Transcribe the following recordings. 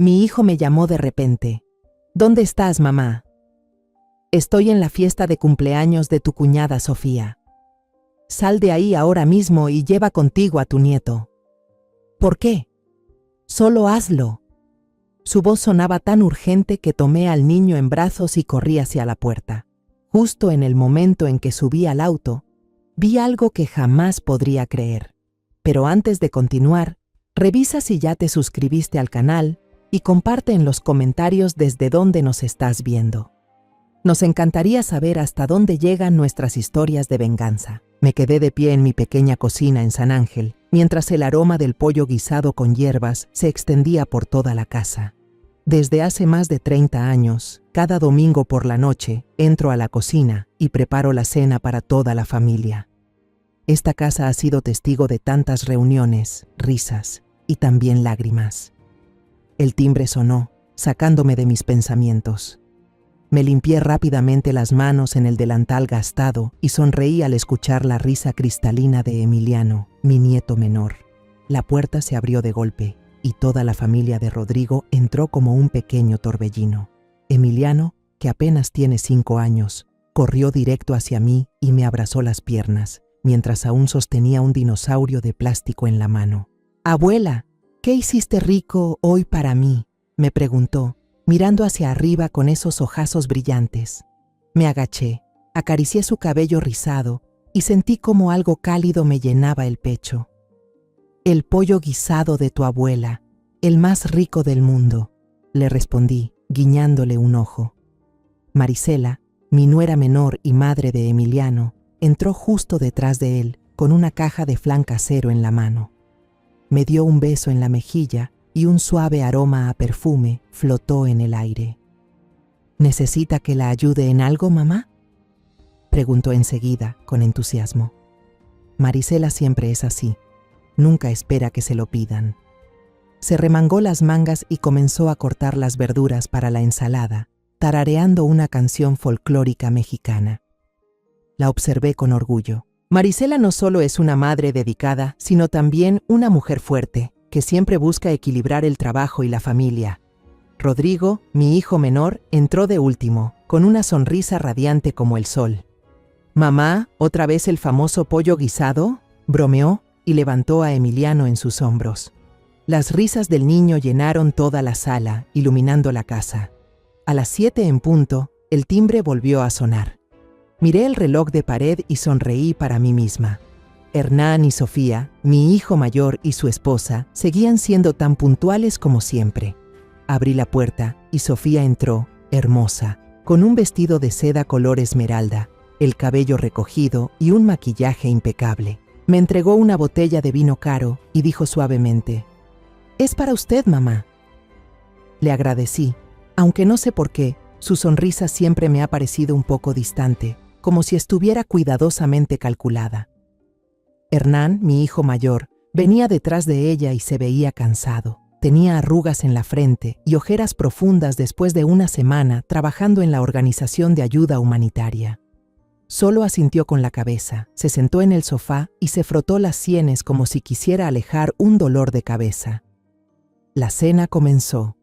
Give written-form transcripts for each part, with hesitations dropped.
Mi hijo me llamó de repente. ¿Dónde estás, mamá? Estoy en la fiesta de cumpleaños de tu cuñada Sofía. Sal de ahí ahora mismo y lleva contigo a tu nieto. ¿Por qué? Solo hazlo. Su voz sonaba tan urgente que tomé al niño en brazos y corrí hacia la puerta. Justo en el momento en que subí al auto, vi algo que jamás podría creer. Pero antes de continuar, revisa si ya te suscribiste al canal y comparte en los comentarios desde dónde nos estás viendo. Nos encantaría saber hasta dónde llegan nuestras historias de venganza. Me quedé de pie en mi pequeña cocina en San Ángel, mientras el aroma del pollo guisado con hierbas se extendía por toda la casa. Desde hace más de 30 años, cada domingo por la noche, entro a la cocina y preparo la cena para toda la familia. Esta casa ha sido testigo de tantas reuniones, risas y también lágrimas. El timbre sonó, sacándome de mis pensamientos. Me limpié rápidamente las manos en el delantal gastado y sonreí al escuchar la risa cristalina de Emiliano, mi nieto menor. La puerta se abrió de golpe y toda la familia de Rodrigo entró como un pequeño torbellino. Emiliano, que apenas tiene 5 años, corrió directo hacia mí y me abrazó las piernas, mientras aún sostenía un dinosaurio de plástico en la mano. «Abuela, ¿qué hiciste rico hoy para mí?», me preguntó, mirando hacia arriba con esos ojazos brillantes. Me agaché, acaricié su cabello rizado y sentí como algo cálido me llenaba el pecho. «El pollo guisado de tu abuela, el más rico del mundo», le respondí, guiñándole un ojo. Marisela, mi nuera menor y madre de Emiliano, entró justo detrás de él, con una caja de flan casero en la mano. Me dio un beso en la mejilla y un suave aroma a perfume flotó en el aire. «¿Necesita que la ayude en algo, mamá?», preguntó enseguida, con entusiasmo. Marisela siempre es así, nunca espera que se lo pidan. Se remangó las mangas y comenzó a cortar las verduras para la ensalada, tarareando una canción folclórica mexicana. La observé con orgullo. Marisela no solo es una madre dedicada, sino también una mujer fuerte, que siempre busca equilibrar el trabajo y la familia. Rodrigo, mi hijo menor, entró de último, con una sonrisa radiante como el sol. «Mamá, ¿otra vez el famoso pollo guisado?», bromeó y levantó a Emiliano en sus hombros. Las risas del niño llenaron toda la sala, iluminando la casa. A las 7 en punto, el timbre volvió a sonar. Miré el reloj de pared y sonreí para mí misma. Hernán y Sofía, mi hijo mayor y su esposa, seguían siendo tan puntuales como siempre. Abrí la puerta y Sofía entró, hermosa, con un vestido de seda color esmeralda, el cabello recogido y un maquillaje impecable. Me entregó una botella de vino caro y dijo suavemente: «Es para usted, mamá». Le agradecí, aunque no sé por qué, su sonrisa siempre me ha parecido un poco distante, como si estuviera cuidadosamente calculada. Hernán, mi hijo mayor, venía detrás de ella y se veía cansado. Tenía arrugas en la frente y ojeras profundas después de una semana trabajando en la organización de ayuda humanitaria. Solo asintió con la cabeza, se sentó en el sofá y se frotó las sienes como si quisiera alejar un dolor de cabeza. La cena comenzó.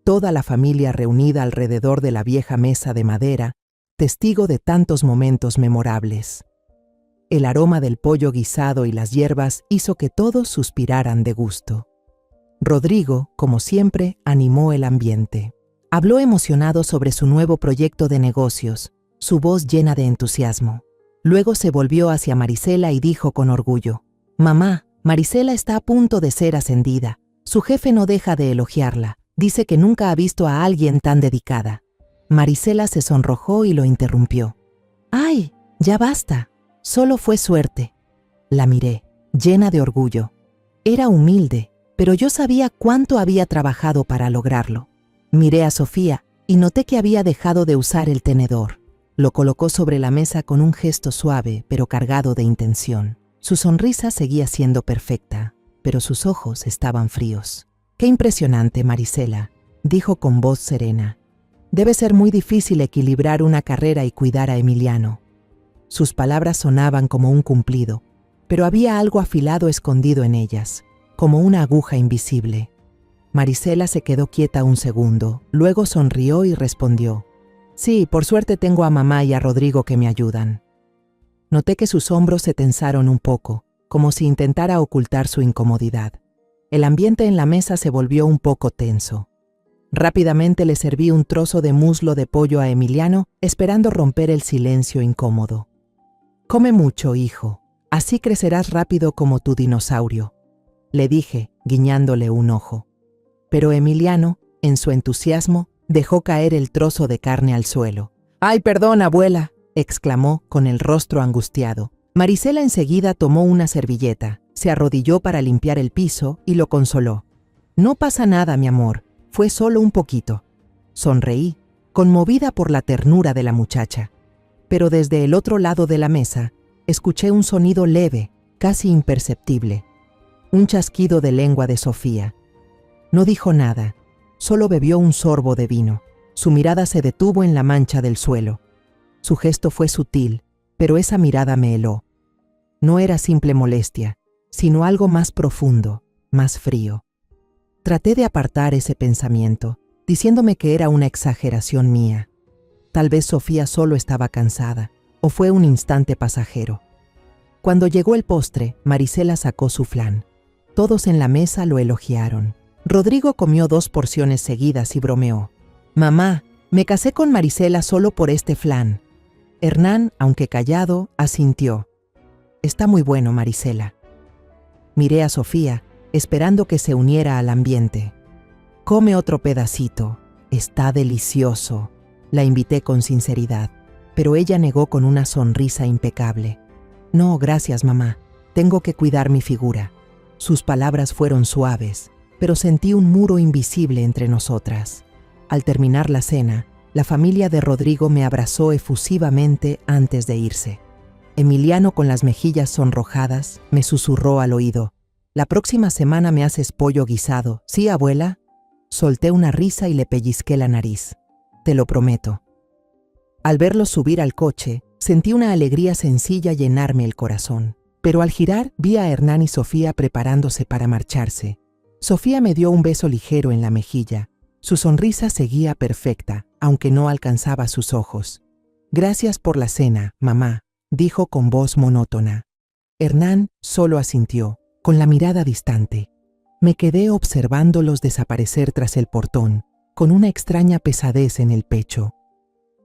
Toda la familia reunida alrededor de la vieja mesa de madera, testigo de tantos momentos memorables. El aroma del pollo guisado y las hierbas hizo que todos suspiraran de gusto. Rodrigo, como siempre, animó el ambiente. Habló emocionado sobre su nuevo proyecto de negocios, su voz llena de entusiasmo. Luego se volvió hacia Marisela y dijo con orgullo: «Mamá, Marisela está a punto de ser ascendida. Su jefe no deja de elogiarla. Dice que nunca ha visto a alguien tan dedicada». Marisela se sonrojó y lo interrumpió. «¡Ay, ya basta! Solo fue suerte». La miré, llena de orgullo. Era humilde, pero yo sabía cuánto había trabajado para lograrlo. Miré a Sofía y noté que había dejado de usar el tenedor. Lo colocó sobre la mesa con un gesto suave, pero cargado de intención. Su sonrisa seguía siendo perfecta, pero sus ojos estaban fríos. «Qué impresionante, Marisela», dijo con voz serena. «Debe ser muy difícil equilibrar una carrera y cuidar a Emiliano». Sus palabras sonaban como un cumplido, pero había algo afilado escondido en ellas, como una aguja invisible. Marisela se quedó quieta un segundo, luego sonrió y respondió: Sí, por suerte tengo a mamá y a Rodrigo que me ayudan. Noté que sus hombros se tensaron un poco, como si intentara ocultar su incomodidad. El ambiente en la mesa se volvió un poco tenso. Rápidamente le serví un trozo de muslo de pollo a Emiliano, esperando romper el silencio incómodo. Come mucho, hijo, así crecerás rápido como tu dinosaurio, le dije, guiñándole un ojo. Pero Emiliano, en su entusiasmo, dejó caer el trozo de carne al suelo. ¡Ay, perdón, abuela!, exclamó con el rostro angustiado. Marisela enseguida tomó una servilleta, se arrodilló para limpiar el piso y lo consoló. No pasa nada, mi amor, fue solo un poquito. Sonreí, conmovida por la ternura de la muchacha. Pero desde el otro lado de la mesa, escuché un sonido leve, casi imperceptible. Un chasquido de lengua de Sofía. No dijo nada, solo bebió un sorbo de vino. Su mirada se detuvo en la mancha del suelo. Su gesto fue sutil, pero esa mirada me heló. No era simple molestia, sino algo más profundo, más frío. Traté de apartar ese pensamiento, diciéndome que era una exageración mía. Tal vez Sofía solo estaba cansada, o fue un instante pasajero. Cuando llegó el postre, Marisela sacó su flan. Todos en la mesa lo elogiaron. Rodrigo comió 2 porciones seguidas y bromeó: «Mamá, me casé con Marisela solo por este flan». Hernán, aunque callado, asintió: «Está muy bueno, Marisela». Miré a Sofía, esperando que se uniera al ambiente. «Come otro pedacito, está delicioso», la invité con sinceridad, pero ella negó con una sonrisa impecable. «No, gracias, mamá, tengo que cuidar mi figura». Sus palabras fueron suaves, pero sentí un muro invisible entre nosotras. Al terminar la cena, la familia de Rodrigo me abrazó efusivamente antes de irse. Emiliano, con las mejillas sonrojadas, me susurró al oído: «La próxima semana me haces pollo guisado, ¿sí, abuela?». Solté una risa y le pellizqué la nariz. «Te lo prometo». Al verlos subir al coche, sentí una alegría sencilla llenarme el corazón. Pero al girar, vi a Hernán y Sofía preparándose para marcharse. Sofía me dio un beso ligero en la mejilla. Su sonrisa seguía perfecta, aunque no alcanzaba sus ojos. «Gracias por la cena, mamá», dijo con voz monótona. Hernán solo asintió, con la mirada distante. Me quedé observándolos desaparecer tras el portón, con una extraña pesadez en el pecho.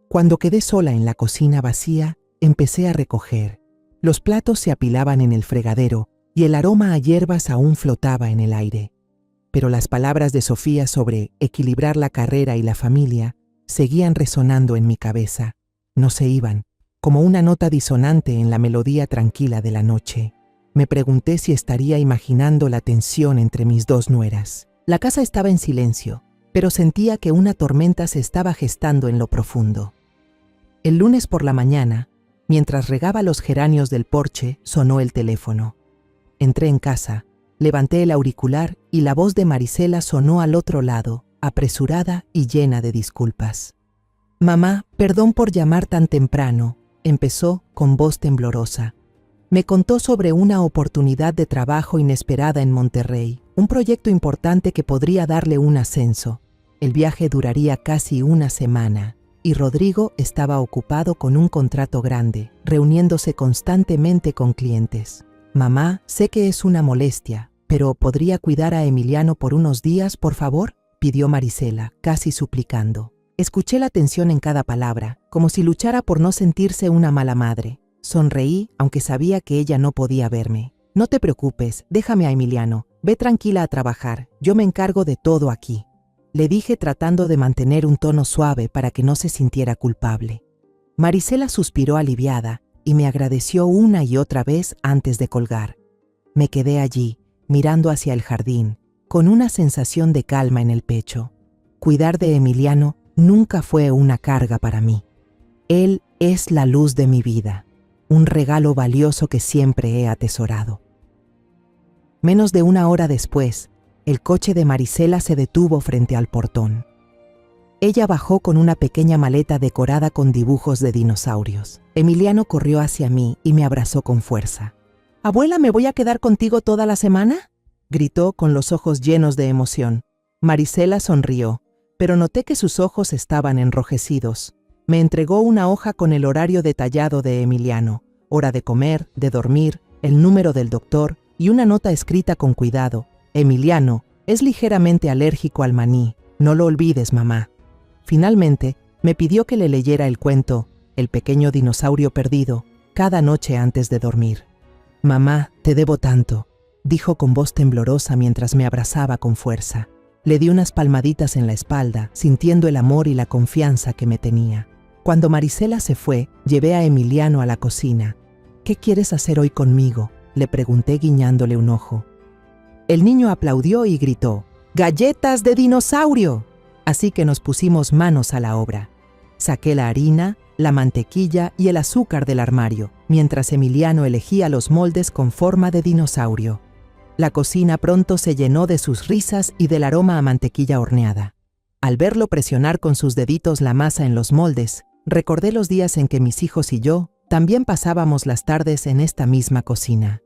Cuando quedé sola en la cocina vacía, empecé a recoger. Los platos se apilaban en el fregadero y el aroma a hierbas aún flotaba en el aire. Pero las palabras de Sofía sobre equilibrar la carrera y la familia seguían resonando en mi cabeza. No se iban, como una nota disonante en la melodía tranquila de la noche. Me pregunté si estaría imaginando la tensión entre mis 2 nueras. La casa estaba en silencio, pero sentía que una tormenta se estaba gestando en lo profundo. El lunes por la mañana, mientras regaba los geranios del porche, sonó el teléfono. Entré en casa, levanté el auricular y la voz de Marisela sonó al otro lado, apresurada y llena de disculpas. «Mamá, perdón por llamar tan temprano», empezó con voz temblorosa. Me contó sobre una oportunidad de trabajo inesperada en Monterrey, un proyecto importante que podría darle un ascenso. El viaje duraría casi una semana. Y Rodrigo estaba ocupado con un contrato grande, reuniéndose constantemente con clientes. «Mamá, sé que es una molestia, pero ¿podría cuidar a Emiliano por unos días, por favor?», pidió Marisela, casi suplicando. Escuché la tensión en cada palabra, como si luchara por no sentirse una mala madre. Sonreí, aunque sabía que ella no podía verme. «No te preocupes, déjame a Emiliano. Ve tranquila a trabajar, yo me encargo de todo aquí», le dije tratando de mantener un tono suave para que no se sintiera culpable. Marisela suspiró aliviada y me agradeció una y otra vez antes de colgar. Me quedé allí, mirando hacia el jardín, con una sensación de calma en el pecho. Cuidar de Emiliano nunca fue una carga para mí. Él es la luz de mi vida, un regalo valioso que siempre he atesorado. Menos de 1 hora después, el coche de Marisela se detuvo frente al portón. Ella bajó con una pequeña maleta decorada con dibujos de dinosaurios. Emiliano corrió hacia mí y me abrazó con fuerza. «Abuela, ¿me voy a quedar contigo toda la semana?», gritó con los ojos llenos de emoción. Marisela sonrió, pero noté que sus ojos estaban enrojecidos. Me entregó una hoja con el horario detallado de Emiliano, hora de comer, de dormir, el número del doctor y una nota escrita con cuidado. Emiliano es ligeramente alérgico al maní, no lo olvides, mamá. Finalmente, me pidió que le leyera el cuento, El pequeño dinosaurio perdido, cada noche antes de dormir. Mamá, te debo tanto, dijo con voz temblorosa mientras me abrazaba con fuerza. Le di unas palmaditas en la espalda, sintiendo el amor y la confianza que me tenía. Cuando Marisela se fue, llevé a Emiliano a la cocina. ¿Qué quieres hacer hoy conmigo?, le pregunté guiñándole un ojo. El niño aplaudió y gritó, ¡galletas de dinosaurio! Así que nos pusimos manos a la obra. Saqué la harina, la mantequilla y el azúcar del armario, mientras Emiliano elegía los moldes con forma de dinosaurio. La cocina pronto se llenó de sus risas y del aroma a mantequilla horneada. Al verlo presionar con sus deditos la masa en los moldes, recordé los días en que mis hijos y yo también pasábamos las tardes en esta misma cocina.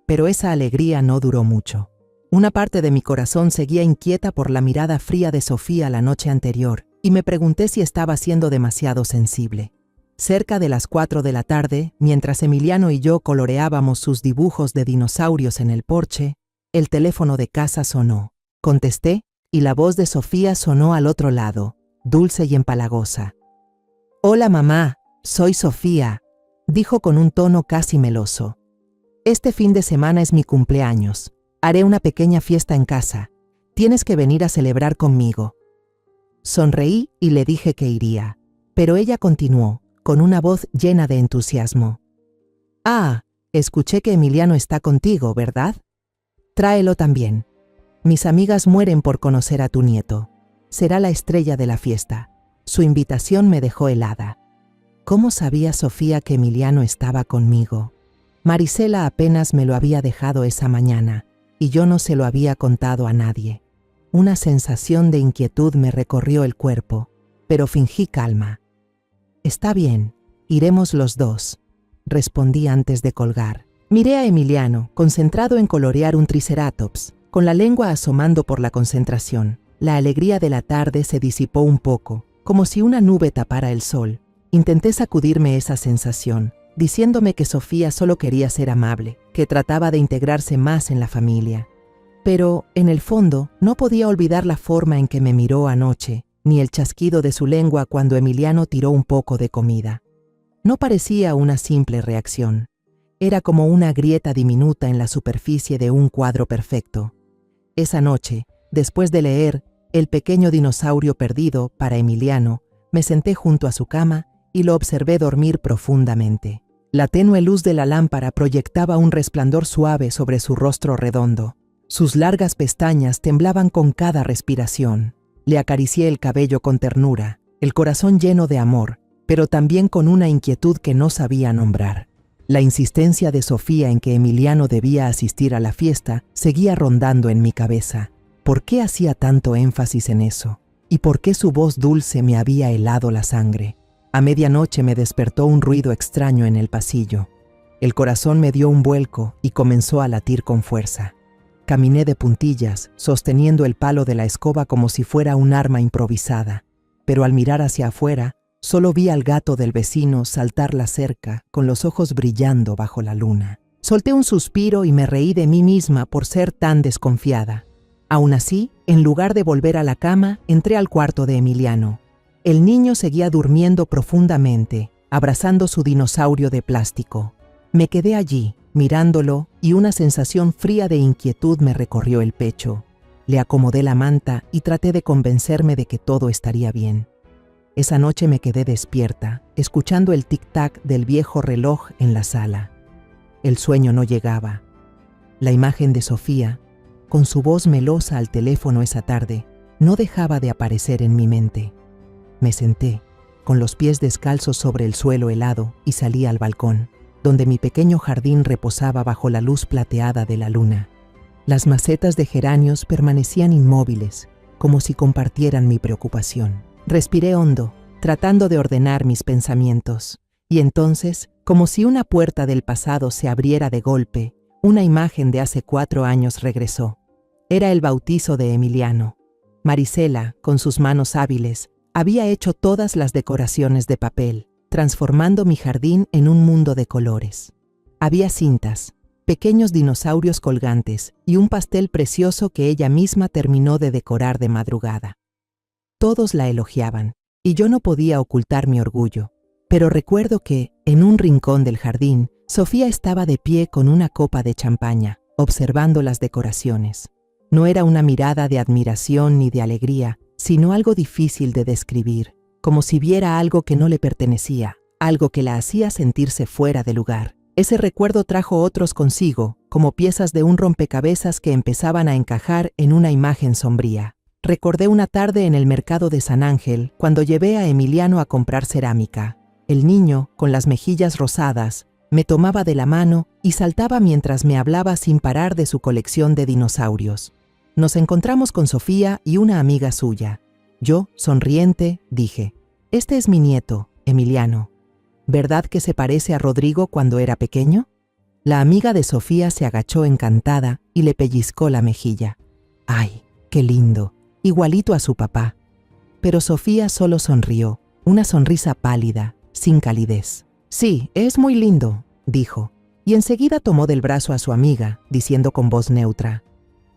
Pero esa alegría no duró mucho. Una parte de mi corazón seguía inquieta por la mirada fría de Sofía la noche anterior, y me pregunté si estaba siendo demasiado sensible. Cerca de las 4 de la tarde, mientras Emiliano y yo coloreábamos sus dibujos de dinosaurios en el porche, el teléfono de casa sonó. Contesté, y la voz de Sofía sonó al otro lado, dulce y empalagosa. «Hola, mamá, soy Sofía», dijo con un tono casi meloso. «Este fin de semana es mi cumpleaños. Haré una pequeña fiesta en casa. Tienes que venir a celebrar conmigo». Sonreí y le dije que iría, pero ella continuó, con una voz llena de entusiasmo. «Ah, escuché que Emiliano está contigo, ¿verdad? Tráelo también. Mis amigas mueren por conocer a tu nieto. Será la estrella de la fiesta». Su invitación me dejó helada. ¿Cómo sabía Sofía que Emiliano estaba conmigo? Marisela apenas me lo había dejado esa mañana, y yo no se lo había contado a nadie. Una sensación de inquietud me recorrió el cuerpo, pero fingí calma. «Está bien, iremos los dos», respondí antes de colgar. Miré a Emiliano, concentrado en colorear un triceratops, con la lengua asomando por la concentración. La alegría de la tarde se disipó un poco, como si una nube tapara el sol. Intenté sacudirme esa sensación, diciéndome que Sofía solo quería ser amable, que trataba de integrarse más en la familia. Pero, en el fondo, no podía olvidar la forma en que me miró anoche, ni el chasquido de su lengua cuando Emiliano tiró un poco de comida. No parecía una simple reacción. Era como una grieta diminuta en la superficie de un cuadro perfecto. Esa noche, después de leer El pequeño dinosaurio perdido para Emiliano, me senté junto a su cama y lo observé dormir profundamente. La tenue luz de la lámpara proyectaba un resplandor suave sobre su rostro redondo. Sus largas pestañas temblaban con cada respiración. Le acaricié el cabello con ternura, el corazón lleno de amor, pero también con una inquietud que no sabía nombrar. La insistencia de Sofía en que Emiliano debía asistir a la fiesta seguía rondando en mi cabeza. ¿Por qué hacía tanto énfasis en eso? ¿Y por qué su voz dulce me había helado la sangre? A medianoche me despertó un ruido extraño en el pasillo. El corazón me dio un vuelco y comenzó a latir con fuerza. Caminé de puntillas, sosteniendo el palo de la escoba como si fuera un arma improvisada. Pero al mirar hacia afuera, solo vi al gato del vecino saltar la cerca, con los ojos brillando bajo la luna. Solté un suspiro y me reí de mí misma por ser tan desconfiada. Aún así, en lugar de volver a la cama, entré al cuarto de Emiliano. El niño seguía durmiendo profundamente, abrazando su dinosaurio de plástico. Me quedé allí, mirándolo, y una sensación fría de inquietud me recorrió el pecho. Le acomodé la manta y traté de convencerme de que todo estaría bien. Esa noche me quedé despierta, escuchando el tic-tac del viejo reloj en la sala. El sueño no llegaba. La imagen de Sofía, con su voz melosa al teléfono esa tarde, no dejaba de aparecer en mi mente. Me senté, con los pies descalzos sobre el suelo helado, y salí al balcón, donde mi pequeño jardín reposaba bajo la luz plateada de la luna. Las macetas de geranios permanecían inmóviles, como si compartieran mi preocupación. Respiré hondo, tratando de ordenar mis pensamientos, y entonces, como si una puerta del pasado se abriera de golpe, una imagen de hace 4 años regresó. Era el bautizo de Emiliano. Marisela, con sus manos hábiles, había hecho todas las decoraciones de papel, transformando mi jardín en un mundo de colores. Había cintas, pequeños dinosaurios colgantes y un pastel precioso que ella misma terminó de decorar de madrugada. Todos la elogiaban, y yo no podía ocultar mi orgullo, pero recuerdo que, en un rincón del jardín, Sofía estaba de pie con una copa de champaña, observando las decoraciones. No era una mirada de admiración ni de alegría, sino algo difícil de describir, como si viera algo que no le pertenecía, algo que la hacía sentirse fuera de lugar. Ese recuerdo trajo otros consigo, como piezas de un rompecabezas que empezaban a encajar en una imagen sombría. Recordé una tarde en el mercado de San Ángel, cuando llevé a Emiliano a comprar cerámica. El niño, con las mejillas rosadas, me tomaba de la mano y saltaba mientras me hablaba sin parar de su colección de dinosaurios. Nos encontramos con Sofía y una amiga suya. Yo, sonriente, dije: «Este es mi nieto, Emiliano. ¿Verdad que se parece a Rodrigo cuando era pequeño?». La amiga de Sofía se agachó encantada y le pellizcó la mejilla. «¡Ay, qué lindo! Igualito a su papá». Pero Sofía solo sonrió, una sonrisa pálida, sin calidez. «Sí, es muy lindo», dijo, y enseguida tomó del brazo a su amiga, diciendo con voz neutra: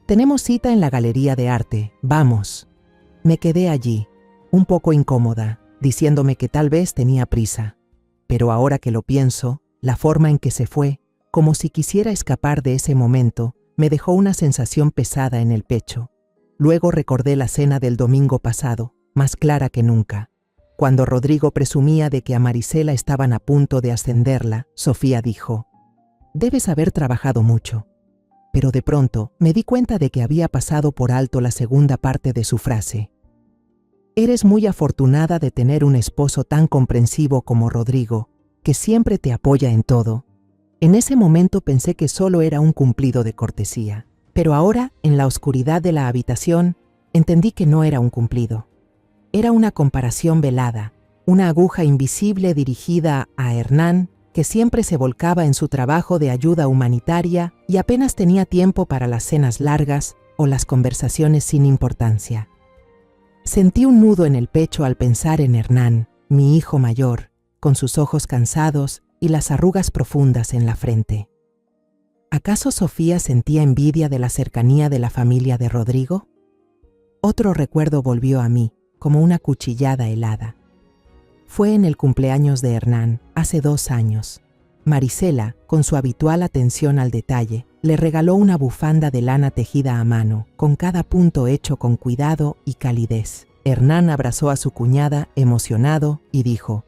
«Tenemos cita en la galería de arte, vamos». Me quedé allí, un poco incómoda, diciéndome que tal vez tenía prisa. Pero ahora que lo pienso, la forma en que se fue, como si quisiera escapar de ese momento, me dejó una sensación pesada en el pecho. Luego recordé la cena del domingo pasado, más clara que nunca. Cuando Rodrigo presumía de que a Marisela estaban a punto de ascenderla, Sofía dijo: «Debes haber trabajado mucho». Pero de pronto me di cuenta de que había pasado por alto la segunda parte de su frase. «Eres muy afortunada de tener un esposo tan comprensivo como Rodrigo, que siempre te apoya en todo». En ese momento pensé que solo era un cumplido de cortesía, pero ahora, en la oscuridad de la habitación, entendí que no era un cumplido. Era una comparación velada, una aguja invisible dirigida a Hernán, que siempre se volcaba en su trabajo de ayuda humanitaria y apenas tenía tiempo para las cenas largas o las conversaciones sin importancia. Sentí un nudo en el pecho al pensar en Hernán, mi hijo mayor, con sus ojos cansados y las arrugas profundas en la frente. ¿Acaso Sofía sentía envidia de la cercanía de la familia de Rodrigo? Otro recuerdo volvió a mí, como una cuchillada helada. Fue en el cumpleaños de Hernán, hace 2 años. Marisela, con su habitual atención al detalle, le regaló una bufanda de lana tejida a mano, con cada punto hecho con cuidado y calidez. Hernán abrazó a su cuñada, emocionado, y dijo: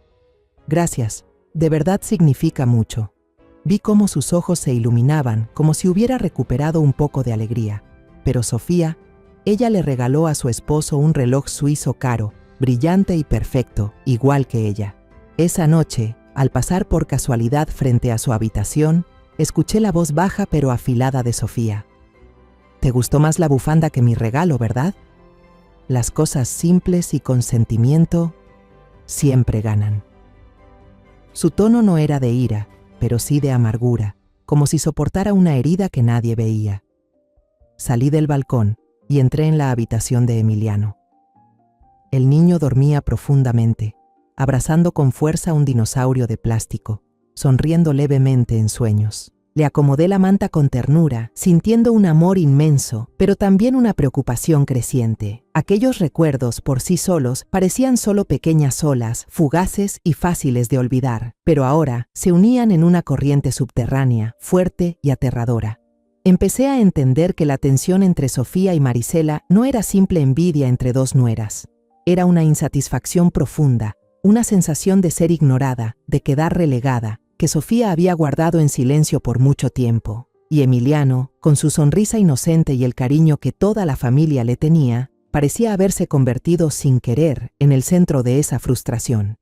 «Gracias, de verdad significa mucho». Vi cómo sus ojos se iluminaban, como si hubiera recuperado un poco de alegría. Pero Sofía, ella le regaló a su esposo un reloj suizo caro, brillante y perfecto, igual que ella. Esa noche, al pasar por casualidad frente a su habitación, escuché la voz baja pero afilada de Sofía: «¿Te gustó más la bufanda que mi regalo, verdad?». Las cosas simples y con sentimiento siempre ganan. Su tono no era de ira, pero sí de amargura, como si soportara una herida que nadie veía. Salí del balcón y entré en la habitación de Emiliano. El niño dormía profundamente, abrazando con fuerza un dinosaurio de plástico, sonriendo levemente en sueños. Le acomodé la manta con ternura, sintiendo un amor inmenso, pero también una preocupación creciente. Aquellos recuerdos por sí solos parecían solo pequeñas olas, fugaces y fáciles de olvidar, pero ahora se unían en una corriente subterránea, fuerte y aterradora. Empecé a entender que la tensión entre Sofía y Marisela no era simple envidia entre 2 nueras. Era una insatisfacción profunda, una sensación de ser ignorada, de quedar relegada, que Sofía había guardado en silencio por mucho tiempo. Y Emiliano, con su sonrisa inocente y el cariño que toda la familia le tenía, parecía haberse convertido sin querer en el centro de esa frustración.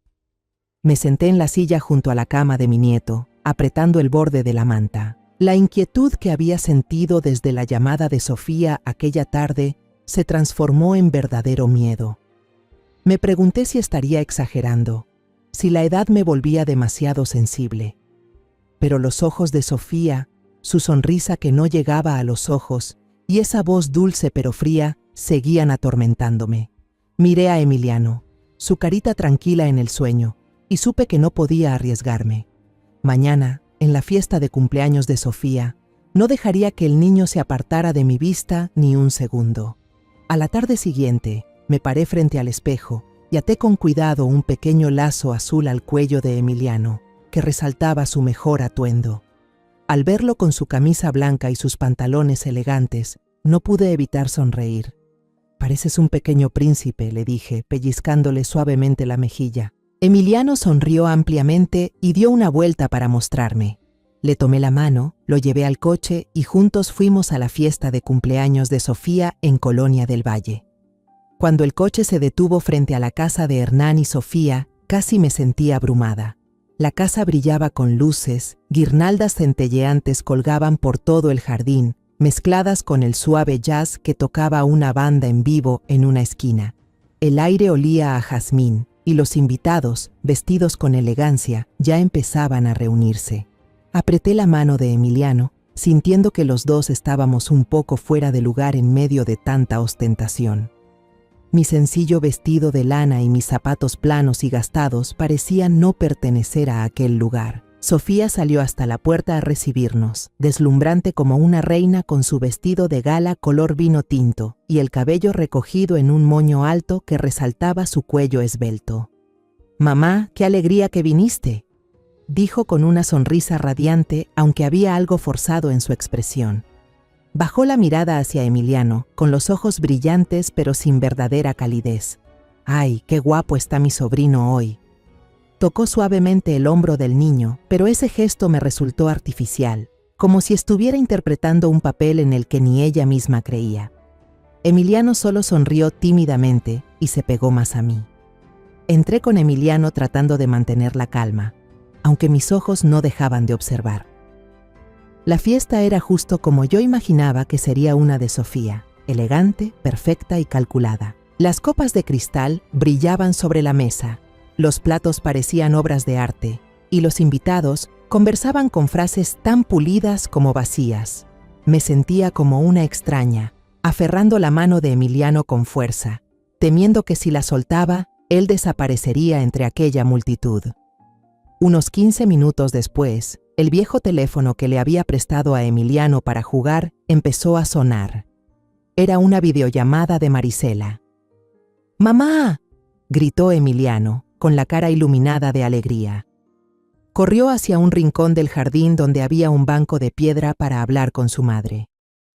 Me senté en la silla junto a la cama de mi nieto, apretando el borde de la manta. La inquietud que había sentido desde la llamada de Sofía aquella tarde se transformó en verdadero miedo. Me pregunté si estaría exagerando, si la edad me volvía demasiado sensible. Pero los ojos de Sofía, su sonrisa que no llegaba a los ojos y esa voz dulce pero fría seguían atormentándome. Miré a Emiliano, su carita tranquila en el sueño, y supe que no podía arriesgarme. Mañana, en la fiesta de cumpleaños de Sofía, no dejaría que el niño se apartara de mi vista ni un segundo. A la tarde siguiente, me paré frente al espejo y até con cuidado un pequeño lazo azul al cuello de Emiliano, que resaltaba su mejor atuendo. Al verlo con su camisa blanca y sus pantalones elegantes, no pude evitar sonreír. «Pareces un pequeño príncipe», le dije, pellizcándole suavemente la mejilla. Emiliano sonrió ampliamente y dio una vuelta para mostrarme. Le tomé la mano, lo llevé al coche y juntos fuimos a la fiesta de cumpleaños de Sofía en Colonia del Valle. Cuando el coche se detuvo frente a la casa de Hernán y Sofía, casi me sentí abrumada. La casa brillaba con luces, guirnaldas centelleantes colgaban por todo el jardín, mezcladas con el suave jazz que tocaba una banda en vivo en una esquina. El aire olía a jazmín y los invitados, vestidos con elegancia, ya empezaban a reunirse. Apreté la mano de Emiliano, sintiendo que los dos estábamos un poco fuera de lugar en medio de tanta ostentación. Mi sencillo vestido de lana y mis zapatos planos y gastados parecían no pertenecer a aquel lugar. Sofía salió hasta la puerta a recibirnos, deslumbrante como una reina con su vestido de gala color vino tinto y el cabello recogido en un moño alto que resaltaba su cuello esbelto. «Mamá, qué alegría que viniste», dijo con una sonrisa radiante, aunque había algo forzado en su expresión. Bajó la mirada hacia Emiliano, con los ojos brillantes pero sin verdadera calidez. «Ay, qué guapo está mi sobrino hoy». Tocó suavemente el hombro del niño, pero ese gesto me resultó artificial, como si estuviera interpretando un papel en el que ni ella misma creía. Emiliano solo sonrió tímidamente y se pegó más a mí. Entré con Emiliano tratando de mantener la calma, aunque mis ojos no dejaban de observar. La fiesta era justo como yo imaginaba que sería una de Sofía, elegante, perfecta y calculada. Las copas de cristal brillaban sobre la mesa, los platos parecían obras de arte, y los invitados conversaban con frases tan pulidas como vacías. Me sentía como una extraña, aferrando la mano de Emiliano con fuerza, temiendo que si la soltaba, él desaparecería entre aquella multitud. Unos 15 minutos después, el viejo teléfono que le había prestado a Emiliano para jugar empezó a sonar. Era una videollamada de Marisela. «¡Mamá!», gritó Emiliano, con la cara iluminada de alegría. Corrió hacia un rincón del jardín donde había un banco de piedra para hablar con su madre.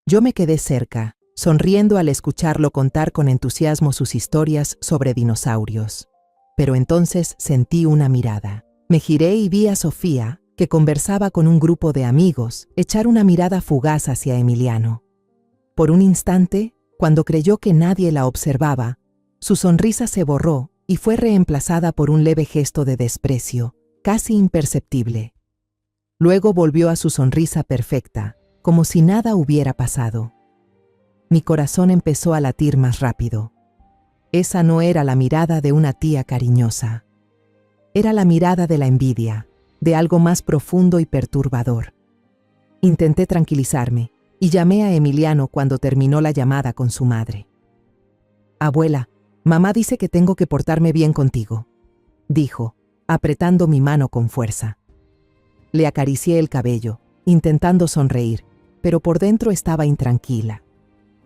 Yo me quedé cerca, sonriendo al escucharlo contar con entusiasmo sus historias sobre dinosaurios. Pero entonces sentí una mirada. Me giré y vi a Sofía, que conversaba con un grupo de amigos, echar una mirada fugaz hacia Emiliano. Por un instante, cuando creyó que nadie la observaba, su sonrisa se borró y fue reemplazada por un leve gesto de desprecio, casi imperceptible. Luego volvió a su sonrisa perfecta, como si nada hubiera pasado. Mi corazón empezó a latir más rápido. Esa no era la mirada de una tía cariñosa. Era la mirada de la envidia, de algo más profundo y perturbador. Intenté tranquilizarme y llamé a Emiliano cuando terminó la llamada con su madre. «Abuela, mamá dice que tengo que portarme bien contigo», dijo, apretando mi mano con fuerza. Le acaricié el cabello, intentando sonreír, pero por dentro estaba intranquila.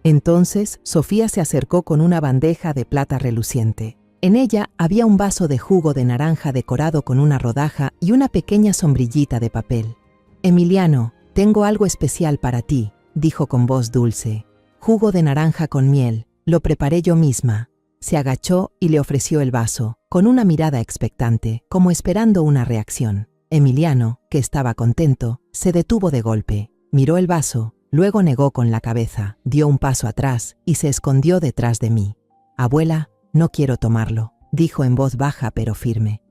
Entonces, Sofía se acercó con una bandeja de plata reluciente. En ella había un vaso de jugo de naranja decorado con una rodaja y una pequeña sombrillita de papel. «Emiliano, tengo algo especial para ti», dijo con voz dulce. «Jugo de naranja con miel, lo preparé yo misma». Se agachó y le ofreció el vaso, con una mirada expectante, como esperando una reacción. Emiliano, que estaba contento, se detuvo de golpe, miró el vaso, luego negó con la cabeza, dio un paso atrás y se escondió detrás de mí. «Abuela, no quiero tomarlo», dijo en voz baja pero firme.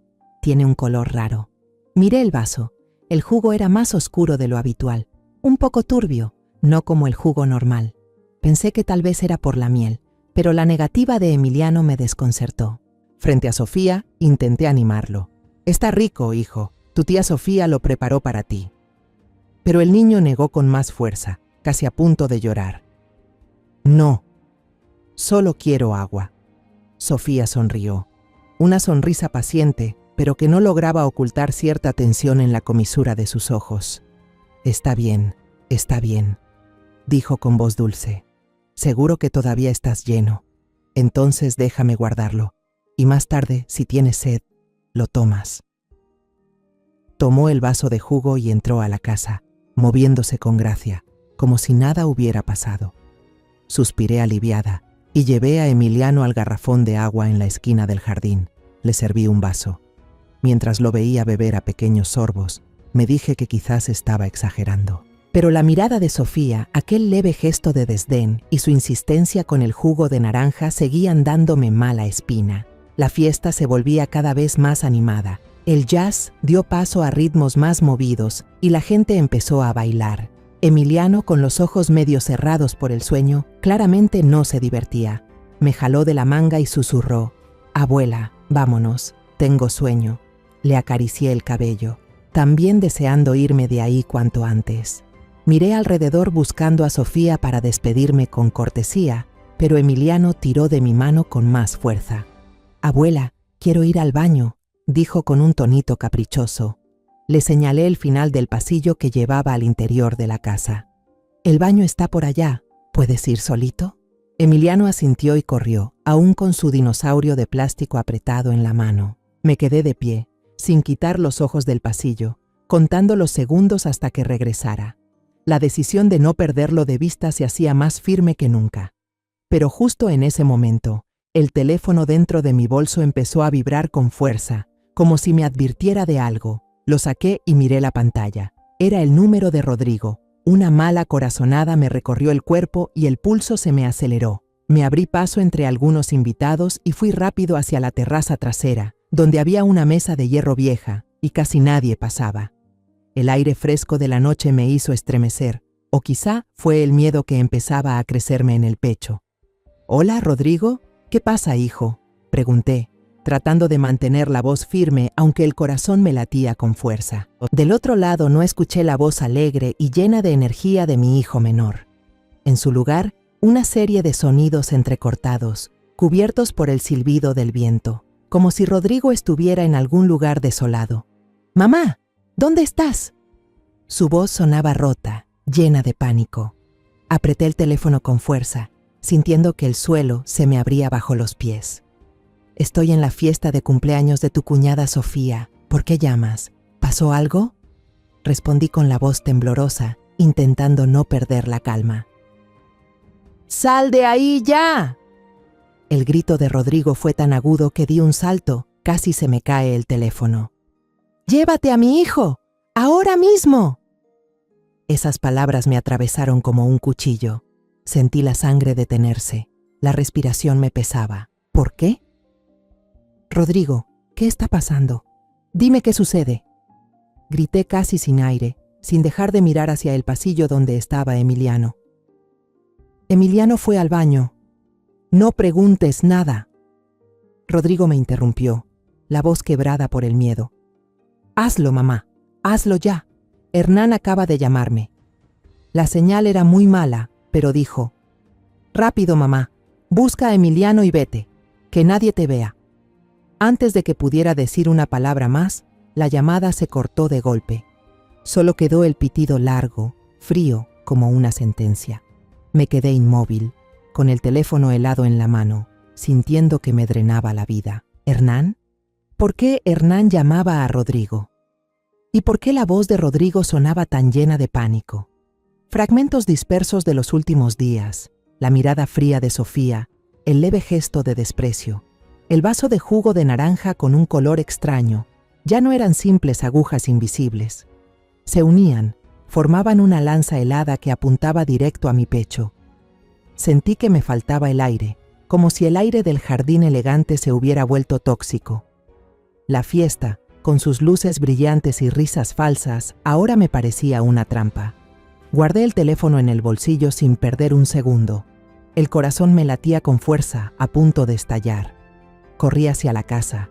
«Tiene un color raro». Miré el vaso. El jugo era más oscuro de lo habitual, un poco turbio, no como el jugo normal. Pensé que tal vez era por la miel, pero la negativa de Emiliano me desconcertó. Frente a Sofía, intenté animarlo. «Está rico, hijo. Tu tía Sofía lo preparó para ti». Pero el niño negó con más fuerza, casi a punto de llorar. «No». Solo quiero agua. Sofía sonrió. Una sonrisa paciente, pero que no lograba ocultar cierta tensión en la comisura de sus ojos. Está bien, dijo con voz dulce. Seguro que todavía estás lleno. Entonces déjame guardarlo. Y más tarde, si tienes sed, lo tomas. Tomó el vaso de jugo y entró a la casa, moviéndose con gracia, como si nada hubiera pasado. Suspiré aliviada y llevé a Emiliano al garrafón de agua en la esquina del jardín. Le serví un vaso. Mientras lo veía beber a pequeños sorbos, me dije que quizás estaba exagerando. Pero la mirada de Sofía, aquel leve gesto de desdén y su insistencia con el jugo de naranja seguían dándome mala espina. La fiesta se volvía cada vez más animada. El jazz dio paso a ritmos más movidos y la gente empezó a bailar. Emiliano, con los ojos medio cerrados por el sueño, claramente no se divertía. Me jaló de la manga y susurró: «Abuela, vámonos, tengo sueño». Le acaricié el cabello, también deseando irme de ahí cuanto antes. Miré alrededor buscando a Sofía para despedirme con cortesía, pero Emiliano tiró de mi mano con más fuerza. «Abuela, quiero ir al baño», dijo con un tonito caprichoso. Le señalé el final del pasillo que llevaba al interior de la casa. «El baño está por allá. ¿Puedes ir solito?». Emiliano asintió y corrió, aún con su dinosaurio de plástico apretado en la mano. Me quedé de pie, sin quitar los ojos del pasillo, contando los segundos hasta que regresara. La decisión de no perderlo de vista se hacía más firme que nunca. Pero justo en ese momento, el teléfono dentro de mi bolso empezó a vibrar con fuerza, como si me advirtiera de algo. Lo saqué y miré la pantalla. Era el número de Rodrigo. Una mala corazonada me recorrió el cuerpo y el pulso se me aceleró. Me abrí paso entre algunos invitados y fui rápido hacia la terraza trasera, donde había una mesa de hierro vieja y casi nadie pasaba. El aire fresco de la noche me hizo estremecer, o quizá fue el miedo que empezaba a crecerme en el pecho. «Hola, Rodrigo, ¿qué pasa, hijo?», pregunté, tratando de mantener la voz firme aunque el corazón me latía con fuerza. Del otro lado no escuché la voz alegre y llena de energía de mi hijo menor. En su lugar, una serie de sonidos entrecortados, cubiertos por el silbido del viento, como si Rodrigo estuviera en algún lugar desolado. «Mamá, ¿dónde estás?». Su voz sonaba rota, llena de pánico. Apreté el teléfono con fuerza, sintiendo que el suelo se me abría bajo los pies. «Estoy en la fiesta de cumpleaños de tu cuñada Sofía. ¿Por qué llamas? ¿Pasó algo?», respondí con la voz temblorosa, intentando no perder la calma. «¡Sal de ahí ya!». El grito de Rodrigo fue tan agudo que di un salto, casi se me cae el teléfono. «¡Llévate a mi hijo! ¡Ahora mismo!». Esas palabras me atravesaron como un cuchillo. Sentí la sangre detenerse. La respiración me pesaba. ¿Por qué? «Rodrigo, ¿qué está pasando? Dime qué sucede», grité casi sin aire, sin dejar de mirar hacia el pasillo donde estaba Emiliano. «Emiliano fue al baño. No preguntes nada». Rodrigo me interrumpió, la voz quebrada por el miedo. «Hazlo, mamá, hazlo ya. Hernán acaba de llamarme». La señal era muy mala, pero dijo: «Rápido, mamá, busca a Emiliano y vete, que nadie te vea». Antes de que pudiera decir una palabra más, la llamada se cortó de golpe. Solo quedó el pitido largo, frío, como una sentencia. Me quedé inmóvil, con el teléfono helado en la mano, sintiendo que me drenaba la vida. ¿Hernán? ¿Por qué Hernán llamaba a Rodrigo? ¿Y por qué la voz de Rodrigo sonaba tan llena de pánico? Fragmentos dispersos de los últimos días, la mirada fría de Sofía, el leve gesto de desprecio. El vaso de jugo de naranja con un color extraño, ya no eran simples agujas invisibles. Se unían, formaban una lanza helada que apuntaba directo a mi pecho. Sentí que me faltaba el aire, como si el aire del jardín elegante se hubiera vuelto tóxico. La fiesta, con sus luces brillantes y risas falsas, ahora me parecía una trampa. Guardé el teléfono en el bolsillo sin perder un segundo. El corazón me latía con fuerza, a punto de estallar. Corrí hacia la casa.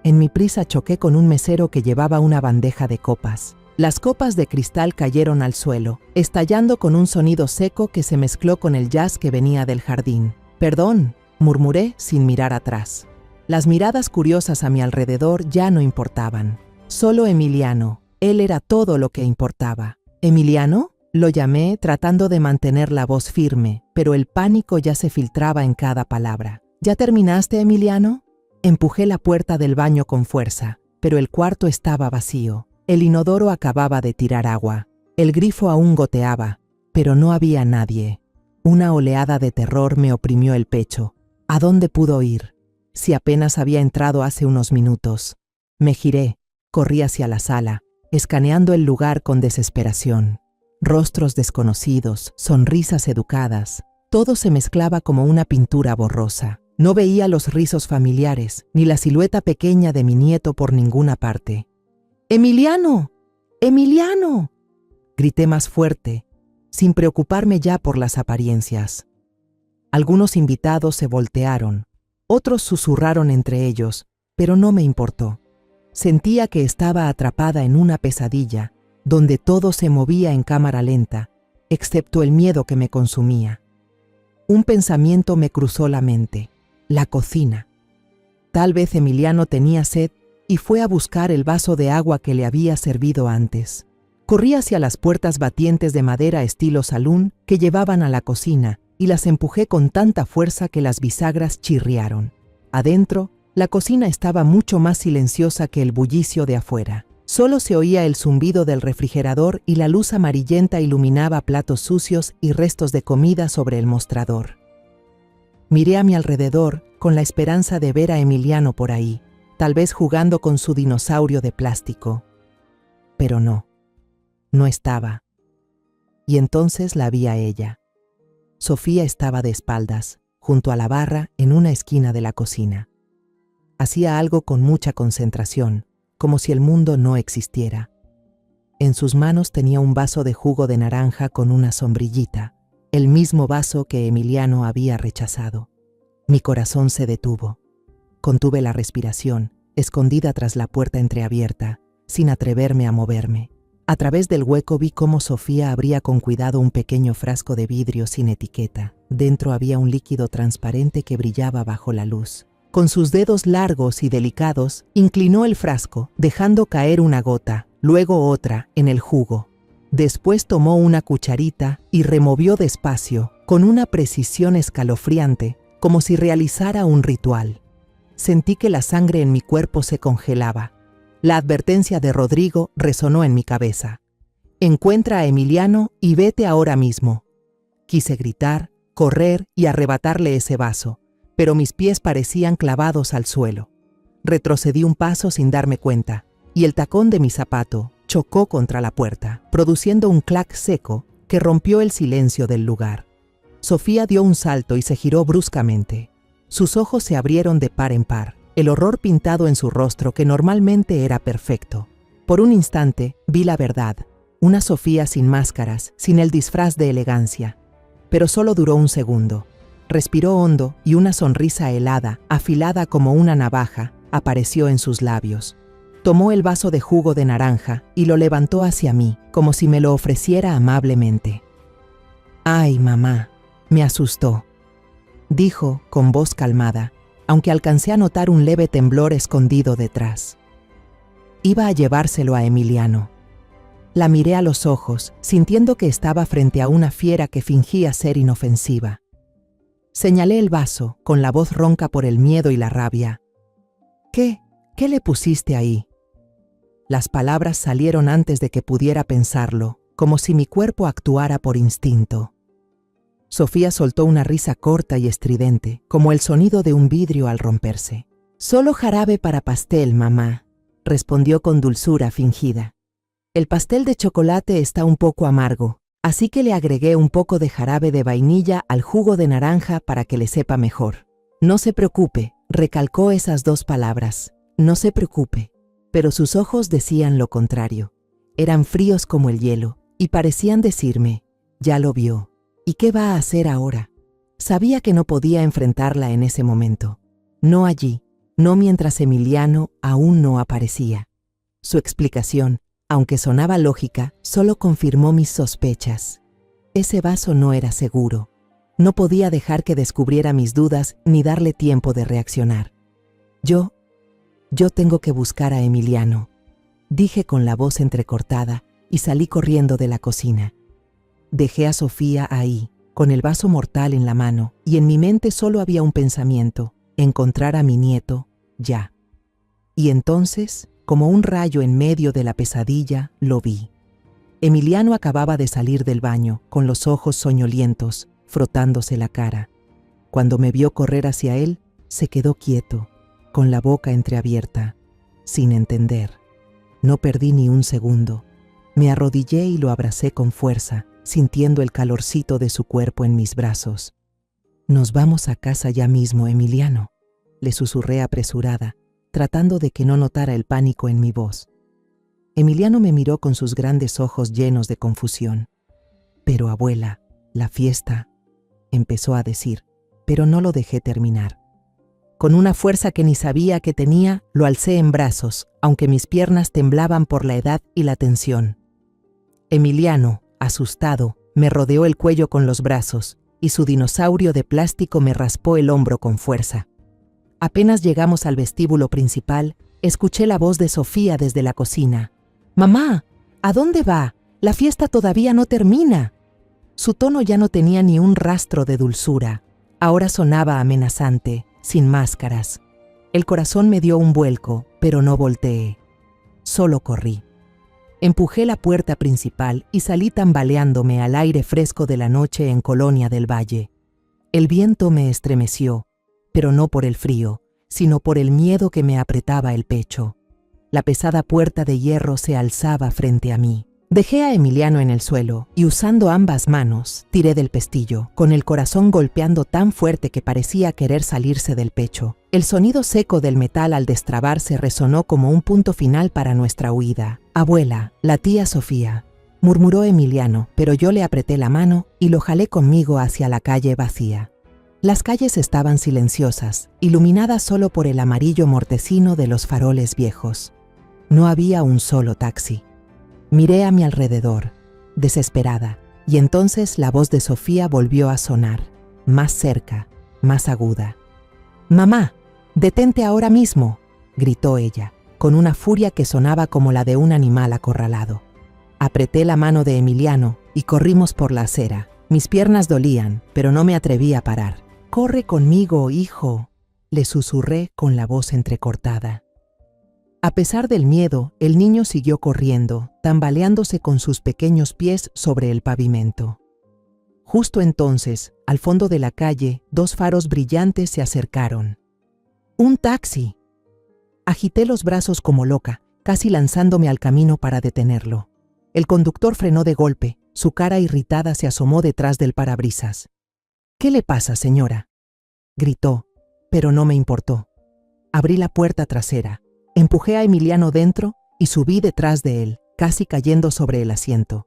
En mi prisa choqué con un mesero que llevaba una bandeja de copas. Las copas de cristal cayeron al suelo, estallando con un sonido seco que se mezcló con el jazz que venía del jardín. Perdón, murmuré sin mirar atrás. Las miradas curiosas a mi alrededor ya no importaban. Solo Emiliano, él era todo lo que importaba. ¿Emiliano? Lo llamé tratando de mantener la voz firme, pero el pánico ya se filtraba en cada palabra. ¿Ya terminaste, Emiliano? Empujé la puerta del baño con fuerza, pero el cuarto estaba vacío. El inodoro acababa de tirar agua. El grifo aún goteaba, pero no había nadie. Una oleada de terror me oprimió el pecho. ¿A dónde pudo ir? Si apenas había entrado hace unos minutos. Me giré, corrí hacia la sala, escaneando el lugar con desesperación. Rostros desconocidos, sonrisas educadas, todo se mezclaba como una pintura borrosa. No veía los rizos familiares, ni la silueta pequeña de mi nieto por ninguna parte. ¡Emiliano! ¡Emiliano!, grité más fuerte, sin preocuparme ya por las apariencias. Algunos invitados se voltearon, otros susurraron entre ellos, pero no me importó. Sentía que estaba atrapada en una pesadilla, donde todo se movía en cámara lenta, excepto el miedo que me consumía. Un pensamiento me cruzó la mente: la cocina. Tal vez Emiliano tenía sed y fue a buscar el vaso de agua que le había servido antes. Corrí hacia las puertas batientes de madera estilo salón que llevaban a la cocina y las empujé con tanta fuerza que las bisagras chirriaron. Adentro, la cocina estaba mucho más silenciosa que el bullicio de afuera. Solo se oía el zumbido del refrigerador y la luz amarillenta iluminaba platos sucios y restos de comida sobre el mostrador. Miré a mi alrededor con la esperanza de ver a Emiliano por ahí, tal vez jugando con su dinosaurio de plástico. Pero no estaba. Y entonces la vi a ella. Sofía estaba de espaldas, junto a la barra en una esquina de la cocina. Hacía algo con mucha concentración, como si el mundo no existiera. En sus manos tenía un vaso de jugo de naranja con una sombrillita, el mismo vaso que Emiliano había rechazado. Mi corazón se detuvo. Contuve la respiración, escondida tras la puerta entreabierta, sin atreverme a moverme. A través del hueco vi cómo Sofía abría con cuidado un pequeño frasco de vidrio sin etiqueta. Dentro había un líquido transparente que brillaba bajo la luz. Con sus dedos largos y delicados, inclinó el frasco, dejando caer una gota, luego otra, en el jugo. Después tomó una cucharita y removió despacio, con una precisión escalofriante, como si realizara un ritual. Sentí que la sangre en mi cuerpo se congelaba. La advertencia de Rodrigo resonó en mi cabeza. Encuentra a Emiliano y vete ahora mismo. Quise gritar, correr y arrebatarle ese vaso, pero mis pies parecían clavados al suelo. Retrocedí un paso sin darme cuenta, y el tacón de mi zapato chocó contra la puerta, produciendo un clac seco que rompió el silencio del lugar. Sofía dio un salto y se giró bruscamente. Sus ojos se abrieron de par en par, el horror pintado en su rostro que normalmente era perfecto. Por un instante vi la verdad, una Sofía sin máscaras, sin el disfraz de elegancia. Pero solo duró un segundo. Respiró hondo y una sonrisa helada, afilada como una navaja, apareció en sus labios. Tomó el vaso de jugo de naranja y lo levantó hacia mí, como si me lo ofreciera amablemente. «Ay, mamá», me asustó, dijo con voz calmada, aunque alcancé a notar un leve temblor escondido detrás. Iba a llevárselo a Emiliano. La miré a los ojos, sintiendo que estaba frente a una fiera que fingía ser inofensiva. Señalé el vaso, con la voz ronca por el miedo y la rabia. ¿Qué le pusiste ahí? Las palabras salieron antes de que pudiera pensarlo, como si mi cuerpo actuara por instinto. Sofía soltó una risa corta y estridente, como el sonido de un vidrio al romperse. «Solo jarabe para pastel, mamá», respondió con dulzura fingida. «El pastel de chocolate está un poco amargo, así que le agregué un poco de jarabe de vainilla al jugo de naranja para que le sepa mejor». «No se preocupe», recalcó esas dos palabras. «No se preocupe». Pero sus ojos decían lo contrario. Eran fríos como el hielo, y parecían decirme: «Ya lo vio. ¿Y qué va a hacer ahora?». Sabía que no podía enfrentarla en ese momento. No allí, no mientras Emiliano aún no aparecía. Su explicación, aunque sonaba lógica, solo confirmó mis sospechas. Ese vaso no era seguro. No podía dejar que descubriera mis dudas ni darle tiempo de reaccionar. Yo tengo que buscar a Emiliano, dije con la voz entrecortada y salí corriendo de la cocina. Dejé a Sofía ahí, con el vaso mortal en la mano, y en mi mente solo había un pensamiento: encontrar a mi nieto, ya. Y entonces, como un rayo en medio de la pesadilla, lo vi. Emiliano acababa de salir del baño, con los ojos soñolientos, frotándose la cara. Cuando me vio correr hacia él, se quedó quieto, con la boca entreabierta, sin entender. No perdí ni un segundo. Me arrodillé y lo abracé con fuerza, sintiendo el calorcito de su cuerpo en mis brazos. «Nos vamos a casa ya mismo, Emiliano», le susurré apresurada, tratando de que no notara el pánico en mi voz. Emiliano me miró con sus grandes ojos llenos de confusión. «Pero abuela, la fiesta», empezó a decir, pero no lo dejé terminar. Con una fuerza que ni sabía que tenía, lo alcé en brazos, aunque mis piernas temblaban por la edad y la tensión. Emiliano, asustado, me rodeó el cuello con los brazos, y su dinosaurio de plástico me raspó el hombro con fuerza. Apenas llegamos al vestíbulo principal, escuché la voz de Sofía desde la cocina. «Mamá, ¿a dónde va? La fiesta todavía no termina». Su tono ya no tenía ni un rastro de dulzura. Ahora sonaba amenazante, sin máscaras. El corazón me dio un vuelco, pero no volteé. Solo corrí. Empujé la puerta principal y salí tambaleándome al aire fresco de la noche en Colonia del Valle. El viento me estremeció, pero no por el frío, sino por el miedo que me apretaba el pecho. La pesada puerta de hierro se alzaba frente a mí. Dejé a Emiliano en el suelo y usando ambas manos, tiré del pestillo, con el corazón golpeando tan fuerte que parecía querer salirse del pecho. El sonido seco del metal al destrabarse resonó como un punto final para nuestra huida. «Abuela, la tía Sofía», murmuró Emiliano, pero yo le apreté la mano y lo jalé conmigo hacia la calle vacía. Las calles estaban silenciosas, iluminadas solo por el amarillo mortecino de los faroles viejos. No había un solo taxi. Miré a mi alrededor, desesperada, y entonces la voz de Sofía volvió a sonar, más cerca, más aguda. «Mamá, detente ahora mismo», gritó ella, con una furia que sonaba como la de un animal acorralado. Apreté la mano de Emiliano y corrimos por la acera. Mis piernas dolían, pero no me atreví a parar. «Corre conmigo, hijo», le susurré con la voz entrecortada. A pesar del miedo, el niño siguió corriendo, tambaleándose con sus pequeños pies sobre el pavimento. Justo entonces, al fondo de la calle, dos faros brillantes se acercaron. «¡Un taxi!». Agité los brazos como loca, casi lanzándome al camino para detenerlo. El conductor frenó de golpe, su cara irritada se asomó detrás del parabrisas. «¿Qué le pasa, señora?», gritó, pero no me importó. Abrí la puerta trasera. Empujé a Emiliano dentro y subí detrás de él, casi cayendo sobre el asiento.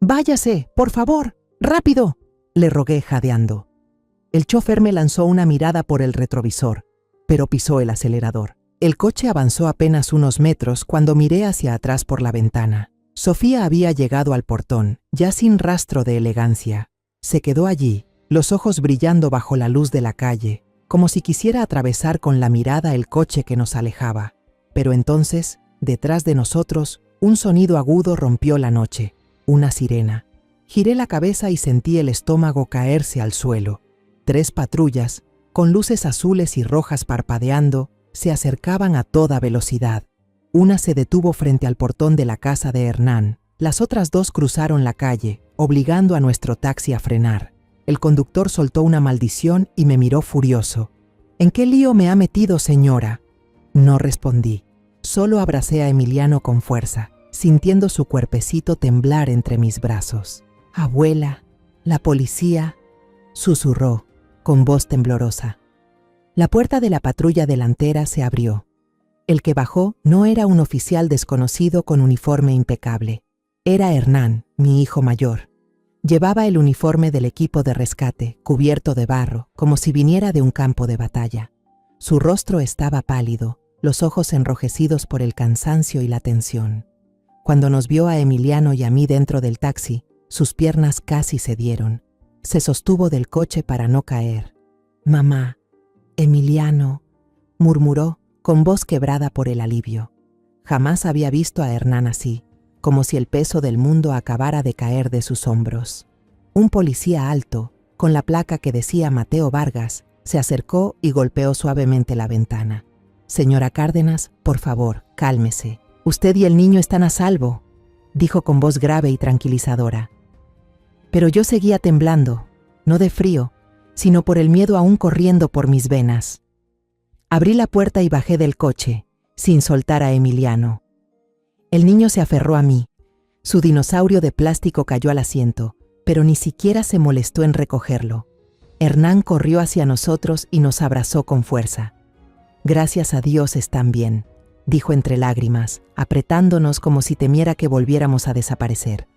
«Váyase, por favor, rápido», le rogué jadeando. El chófer me lanzó una mirada por el retrovisor, pero pisó el acelerador. El coche avanzó apenas unos metros cuando miré hacia atrás por la ventana. Sofía había llegado al portón, ya sin rastro de elegancia. Se quedó allí, los ojos brillando bajo la luz de la calle, como si quisiera atravesar con la mirada el coche que nos alejaba. Pero entonces, detrás de nosotros, un sonido agudo rompió la noche, una sirena. Giré la cabeza y sentí el estómago caerse al suelo. 3 patrullas, con luces azules y rojas parpadeando, se acercaban a toda velocidad. Una se detuvo frente al portón de la casa de Hernán. Las otras 2 cruzaron la calle, obligando a nuestro taxi a frenar. El conductor soltó una maldición y me miró furioso. «¿En qué lío me ha metido, señora?». No respondí, solo abracé a Emiliano con fuerza, sintiendo su cuerpecito temblar entre mis brazos. «Abuela, la policía», susurró, con voz temblorosa. La puerta de la patrulla delantera se abrió. El que bajó no era un oficial desconocido con uniforme impecable. Era Hernán, mi hijo mayor. Llevaba el uniforme del equipo de rescate, cubierto de barro, como si viniera de un campo de batalla. Su rostro estaba pálido, los ojos enrojecidos por el cansancio y la tensión. Cuando nos vio a Emiliano y a mí dentro del taxi, sus piernas casi cedieron. Se sostuvo del coche para no caer. «Mamá, Emiliano», murmuró, con voz quebrada por el alivio. Jamás había visto a Hernán así, como si el peso del mundo acabara de caer de sus hombros. Un policía alto, con la placa que decía Mateo Vargas, se acercó y golpeó suavemente la ventana. «Señora Cárdenas, por favor, cálmese. Usted y el niño están a salvo», dijo con voz grave y tranquilizadora. Pero yo seguía temblando, no de frío, sino por el miedo aún corriendo por mis venas. Abrí la puerta y bajé del coche, sin soltar a Emiliano. El niño se aferró a mí. Su dinosaurio de plástico cayó al asiento, pero ni siquiera se molestó en recogerlo. Hernán corrió hacia nosotros y nos abrazó con fuerza. «Gracias a Dios están bien», dijo entre lágrimas, apretándonos como si temiera que volviéramos a desaparecer.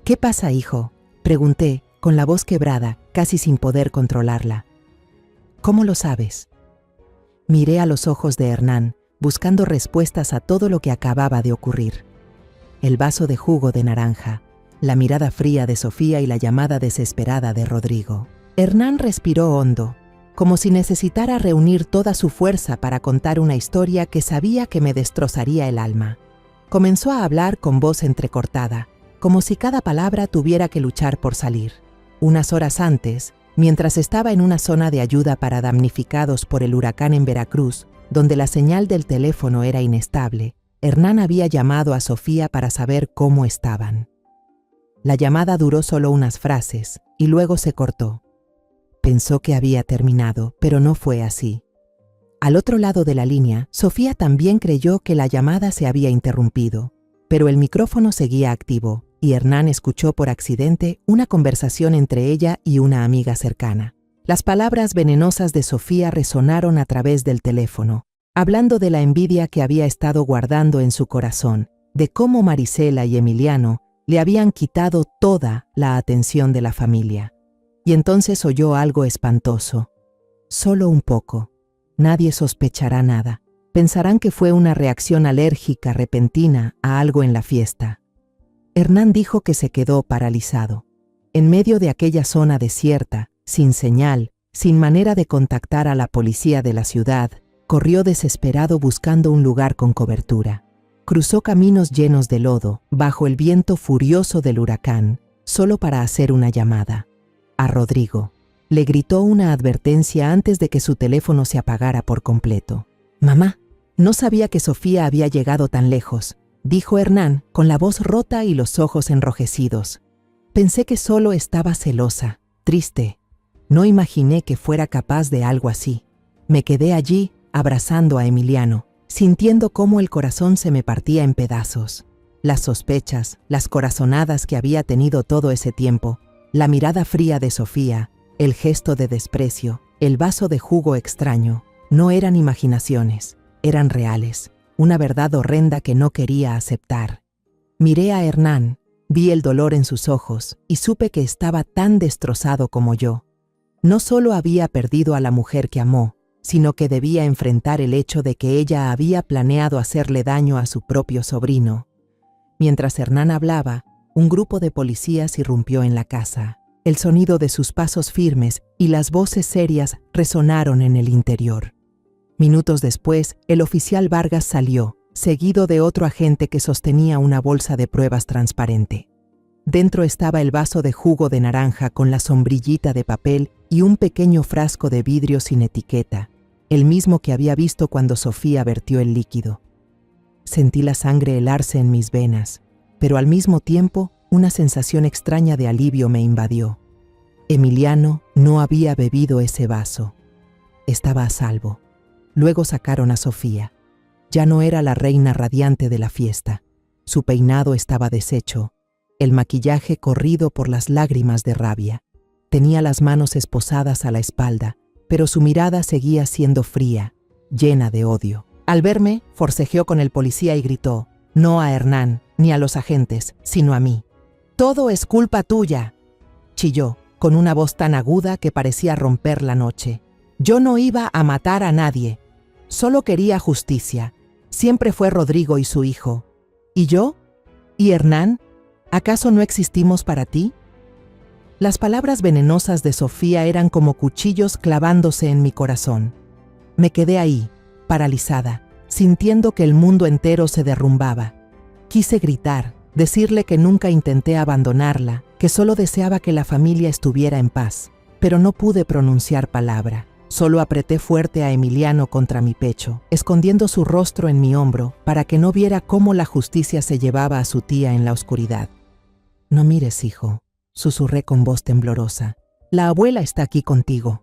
«¿Qué pasa, hijo?», pregunté, con la voz quebrada, casi sin poder controlarla. «¿Cómo lo sabes?». Miré a los ojos de Hernán, buscando respuestas a todo lo que acababa de ocurrir. El vaso de jugo de naranja, la mirada fría de Sofía y la llamada desesperada de Rodrigo. Hernán respiró hondo, como si necesitara reunir toda su fuerza para contar una historia que sabía que me destrozaría el alma. Comenzó a hablar con voz entrecortada, como si cada palabra tuviera que luchar por salir. Unas horas antes, mientras estaba en una zona de ayuda para damnificados por el huracán en Veracruz, donde la señal del teléfono era inestable, Hernán había llamado a Sofía para saber cómo estaban. La llamada duró solo unas frases y luego se cortó. Pensó que había terminado, pero no fue así. Al otro lado de la línea, Sofía también creyó que la llamada se había interrumpido, pero el micrófono seguía activo y Hernán escuchó por accidente una conversación entre ella y una amiga cercana. Las palabras venenosas de Sofía resonaron a través del teléfono, hablando de la envidia que había estado guardando en su corazón, de cómo Marisela y Emiliano le habían quitado toda la atención de la familia. Y entonces oyó algo espantoso. «Solo un poco. Nadie sospechará nada. Pensarán que fue una reacción alérgica repentina a algo en la fiesta». Hernán dijo que se quedó paralizado. En medio de aquella zona desierta, sin señal, sin manera de contactar a la policía de la ciudad, corrió desesperado buscando un lugar con cobertura. Cruzó caminos llenos de lodo, bajo el viento furioso del huracán, solo para hacer una llamada. A Rodrigo. Le gritó una advertencia antes de que su teléfono se apagara por completo. «Mamá, no sabía que Sofía había llegado tan lejos», dijo Hernán, con la voz rota y los ojos enrojecidos. «Pensé que solo estaba celosa, triste. No imaginé que fuera capaz de algo así. Me quedé allí, abrazando a Emiliano, sintiendo cómo el corazón se me partía en pedazos. Las sospechas, las corazonadas que había tenido todo ese tiempo, la mirada fría de Sofía, el gesto de desprecio, el vaso de jugo extraño, no eran imaginaciones, eran reales, una verdad horrenda que no quería aceptar. Miré a Hernán, vi el dolor en sus ojos y supe que estaba tan destrozado como yo. No solo había perdido a la mujer que amó, sino que debía enfrentar el hecho de que ella había planeado hacerle daño a su propio sobrino. Mientras Hernán hablaba, un grupo de policías irrumpió en la casa. El sonido de sus pasos firmes y las voces serias resonaron en el interior. Minutos después, el oficial Vargas salió, seguido de otro agente que sostenía una bolsa de pruebas transparente. Dentro estaba el vaso de jugo de naranja con la sombrillita de papel y un pequeño frasco de vidrio sin etiqueta, el mismo que había visto cuando Sofía vertió el líquido. Sentí la sangre helarse en mis venas, pero al mismo tiempo una sensación extraña de alivio me invadió. Emiliano no había bebido ese vaso. Estaba a salvo. Luego sacaron a Sofía. Ya no era la reina radiante de la fiesta. Su peinado estaba deshecho, el maquillaje corrido por las lágrimas de rabia. Tenía las manos esposadas a la espalda, pero su mirada seguía siendo fría, llena de odio. Al verme, forcejeó con el policía y gritó, no a Hernán, ni a los agentes, sino a mí. «Todo es culpa tuya», chilló, con una voz tan aguda que parecía romper la noche. «Yo no iba a matar a nadie. Solo quería justicia. Siempre fue Rodrigo y su hijo. ¿Y yo? ¿Y Hernán? ¿Acaso no existimos para ti?» Las palabras venenosas de Sofía eran como cuchillos clavándose en mi corazón. Me quedé ahí, paralizada, sintiendo que el mundo entero se derrumbaba. Quise gritar, decirle que nunca intenté abandonarla, que solo deseaba que la familia estuviera en paz, pero no pude pronunciar palabra. Solo apreté fuerte a Emiliano contra mi pecho, escondiendo su rostro en mi hombro para que no viera cómo la justicia se llevaba a su tía en la oscuridad. «No mires, hijo», susurré con voz temblorosa. «La abuela está aquí contigo».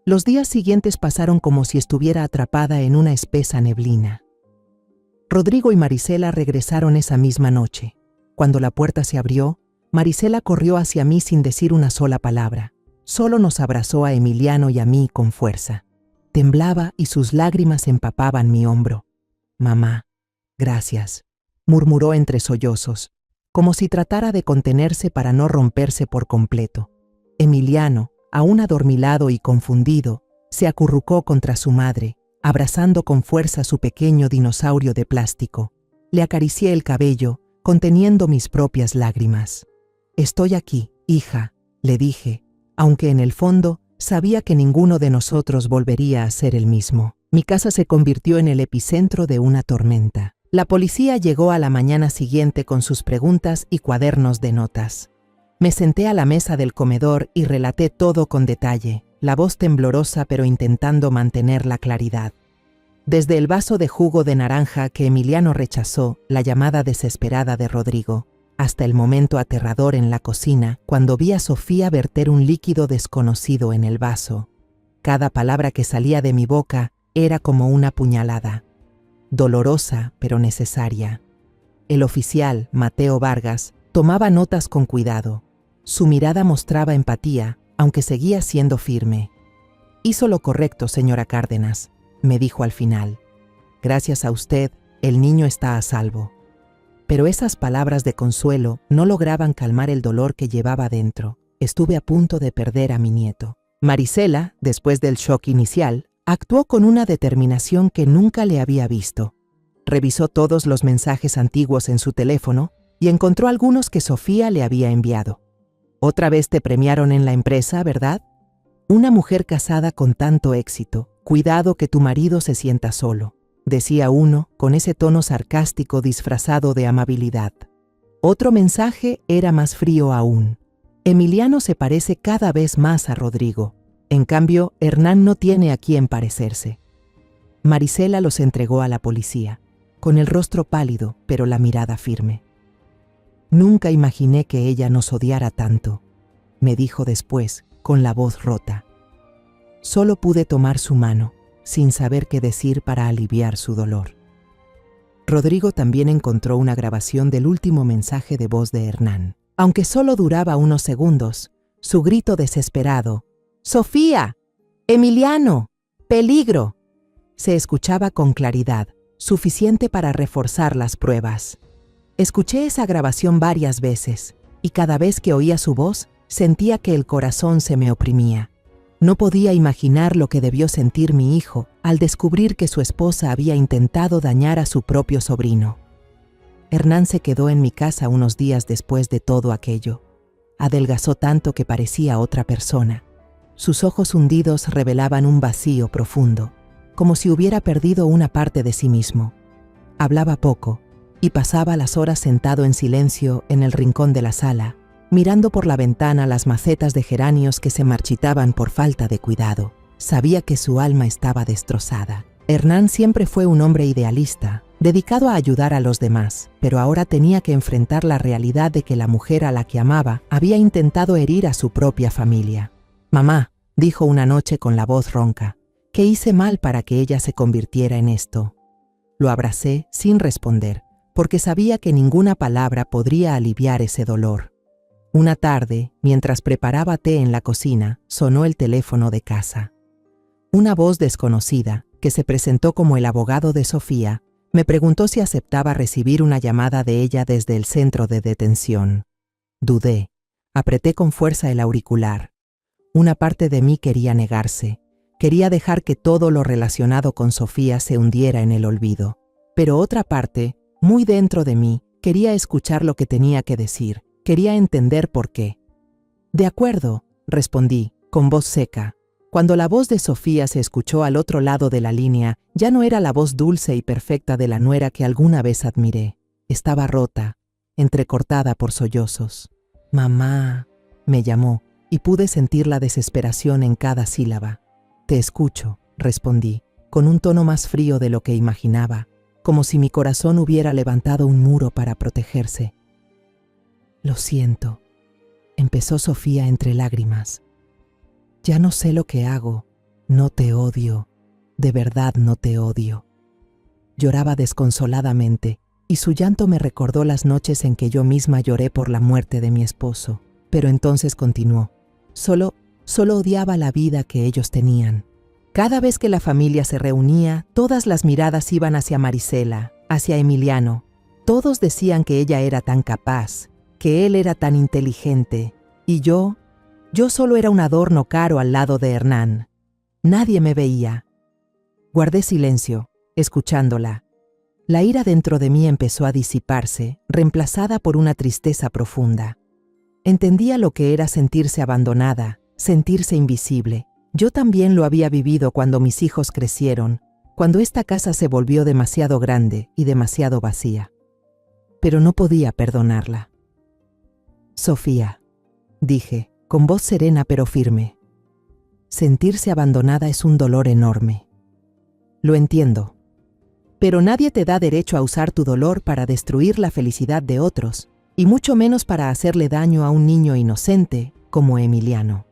Los días siguientes pasaron como si estuviera atrapada en una espesa neblina. Rodrigo y Marisela regresaron esa misma noche. Cuando la puerta se abrió, Marisela corrió hacia mí sin decir una sola palabra. Solo nos abrazó a Emiliano y a mí con fuerza. Temblaba y sus lágrimas empapaban mi hombro. «Mamá, gracias», murmuró entre sollozos, como si tratara de contenerse para no romperse por completo. Emiliano, aún adormilado y confundido, se acurrucó contra su madre, abrazando con fuerza su pequeño dinosaurio de plástico. Le acaricié el cabello, conteniendo mis propias lágrimas. «Estoy aquí, hija», le dije, aunque en el fondo sabía que ninguno de nosotros volvería a ser el mismo. Mi casa se convirtió en el epicentro de una tormenta. La policía llegó a la mañana siguiente con sus preguntas y cuadernos de notas. Me senté a la mesa del comedor y relaté todo con detalle, la voz temblorosa pero intentando mantener la claridad. Desde el vaso de jugo de naranja que Emiliano rechazó, la llamada desesperada de Rodrigo, hasta el momento aterrador en la cocina cuando vi a Sofía verter un líquido desconocido en el vaso. Cada palabra que salía de mi boca era como una puñalada. Dolorosa, pero necesaria. El oficial, Mateo Vargas, tomaba notas con cuidado. Su mirada mostraba empatía, aunque seguía siendo firme. «Hizo lo correcto, señora Cárdenas», me dijo al final. «Gracias a usted, el niño está a salvo». Pero esas palabras de consuelo no lograban calmar el dolor que llevaba dentro. Estuve a punto de perder a mi nieto. Marisela, después del shock inicial, actuó con una determinación que nunca le había visto. Revisó todos los mensajes antiguos en su teléfono y encontró algunos que Sofía le había enviado. «Otra vez te premiaron en la empresa, ¿verdad? Una mujer casada con tanto éxito. Cuidado que tu marido se sienta solo», decía uno con ese tono sarcástico disfrazado de amabilidad. Otro mensaje era más frío aún. «Emiliano se parece cada vez más a Rodrigo. En cambio, Hernán no tiene a quién parecerse». Marisela los entregó a la policía, con el rostro pálido, pero la mirada firme. «Nunca imaginé que ella nos odiara tanto», me dijo después, con la voz rota. Solo pude tomar su mano, sin saber qué decir para aliviar su dolor. Rodrigo también encontró una grabación del último mensaje de voz de Hernán. Aunque solo duraba unos segundos, su grito desesperado, «¡Sofía! ¡Emiliano! ¡Peligro!», se escuchaba con claridad, suficiente para reforzar las pruebas. Escuché esa grabación varias veces, y cada vez que oía su voz, sentía que el corazón se me oprimía. No podía imaginar lo que debió sentir mi hijo al descubrir que su esposa había intentado dañar a su propio sobrino. Hernán se quedó en mi casa unos días después de todo aquello. Adelgazó tanto que parecía otra persona. Sus ojos hundidos revelaban un vacío profundo, como si hubiera perdido una parte de sí mismo. Hablaba poco y pasaba las horas sentado en silencio en el rincón de la sala, mirando por la ventana las macetas de geranios que se marchitaban por falta de cuidado. Sabía que su alma estaba destrozada. Hernán siempre fue un hombre idealista, dedicado a ayudar a los demás, pero ahora tenía que enfrentar la realidad de que la mujer a la que amaba había intentado herir a su propia familia. «Mamá», dijo una noche con la voz ronca, «¿qué hice mal para que ella se convirtiera en esto?». Lo abracé sin responder, porque sabía que ninguna palabra podría aliviar ese dolor. Una tarde, mientras preparaba té en la cocina, sonó el teléfono de casa. Una voz desconocida, que se presentó como el abogado de Sofía, me preguntó si aceptaba recibir una llamada de ella desde el centro de detención. Dudé. Apreté con fuerza el auricular. Una parte de mí quería negarse. Quería dejar que todo lo relacionado con Sofía se hundiera en el olvido. Pero otra parte, muy dentro de mí, quería escuchar lo que tenía que decir. Quería entender por qué. De acuerdo, respondí, con voz seca. Cuando la voz de Sofía se escuchó al otro lado de la línea, ya no era la voz dulce y perfecta de la nuera que alguna vez admiré. Estaba rota, entrecortada por sollozos. Mamá, me llamó, y pude sentir la desesperación en cada sílaba. Te escucho, respondí, con un tono más frío de lo que imaginaba, como si mi corazón hubiera levantado un muro para protegerse. Lo siento, empezó Sofía entre lágrimas. Ya no sé lo que hago, no te odio, de verdad no te odio. Lloraba desconsoladamente, y su llanto me recordó las noches en que yo misma lloré por la muerte de mi esposo. Pero entonces continuó. Solo odiaba la vida que ellos tenían. Cada vez que la familia se reunía, todas las miradas iban hacia Marisela, hacia Emiliano. Todos decían que ella era tan capaz, que él era tan inteligente, y yo solo era un adorno caro al lado de Hernán. Nadie me veía. Guardé silencio, escuchándola. La ira dentro de mí empezó a disiparse, reemplazada por una tristeza profunda. Entendía lo que era sentirse abandonada, sentirse invisible. Yo también lo había vivido cuando mis hijos crecieron, cuando esta casa se volvió demasiado grande y demasiado vacía. Pero no podía perdonarla. Sofía, dije, con voz serena pero firme. Sentirse abandonada es un dolor enorme. Lo entiendo. Pero nadie te da derecho a usar tu dolor para destruir la felicidad de otros, y mucho menos para hacerle daño a un niño inocente como Emiliano.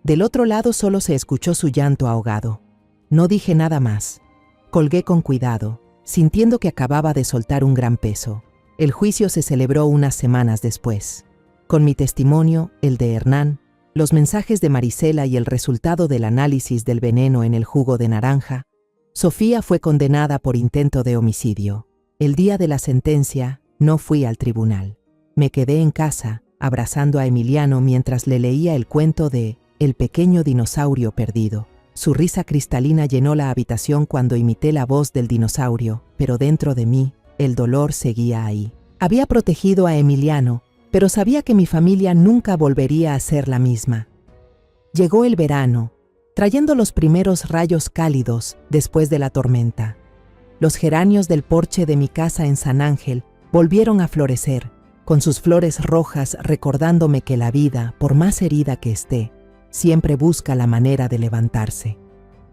Del otro lado solo se escuchó su llanto ahogado. No dije nada más. Colgué con cuidado, sintiendo que acababa de soltar un gran peso. El juicio se celebró unas semanas después. Con mi testimonio, el de Hernán, los mensajes de Marisela y el resultado del análisis del veneno en el jugo de naranja, Sofía fue condenada por intento de homicidio. El día de la sentencia, no fui al tribunal. Me quedé en casa, abrazando a Emiliano mientras le leía el cuento de El pequeño dinosaurio perdido. Su risa cristalina llenó la habitación cuando imité la voz del dinosaurio, pero dentro de mí, el dolor seguía ahí. Había protegido a Emiliano, pero sabía que mi familia nunca volvería a ser la misma. Llegó el verano, trayendo los primeros rayos cálidos después de la tormenta. Los geranios del porche de mi casa en San Ángel volvieron a florecer, con sus flores rojas recordándome que la vida, por más herida que esté, siempre busca la manera de levantarse.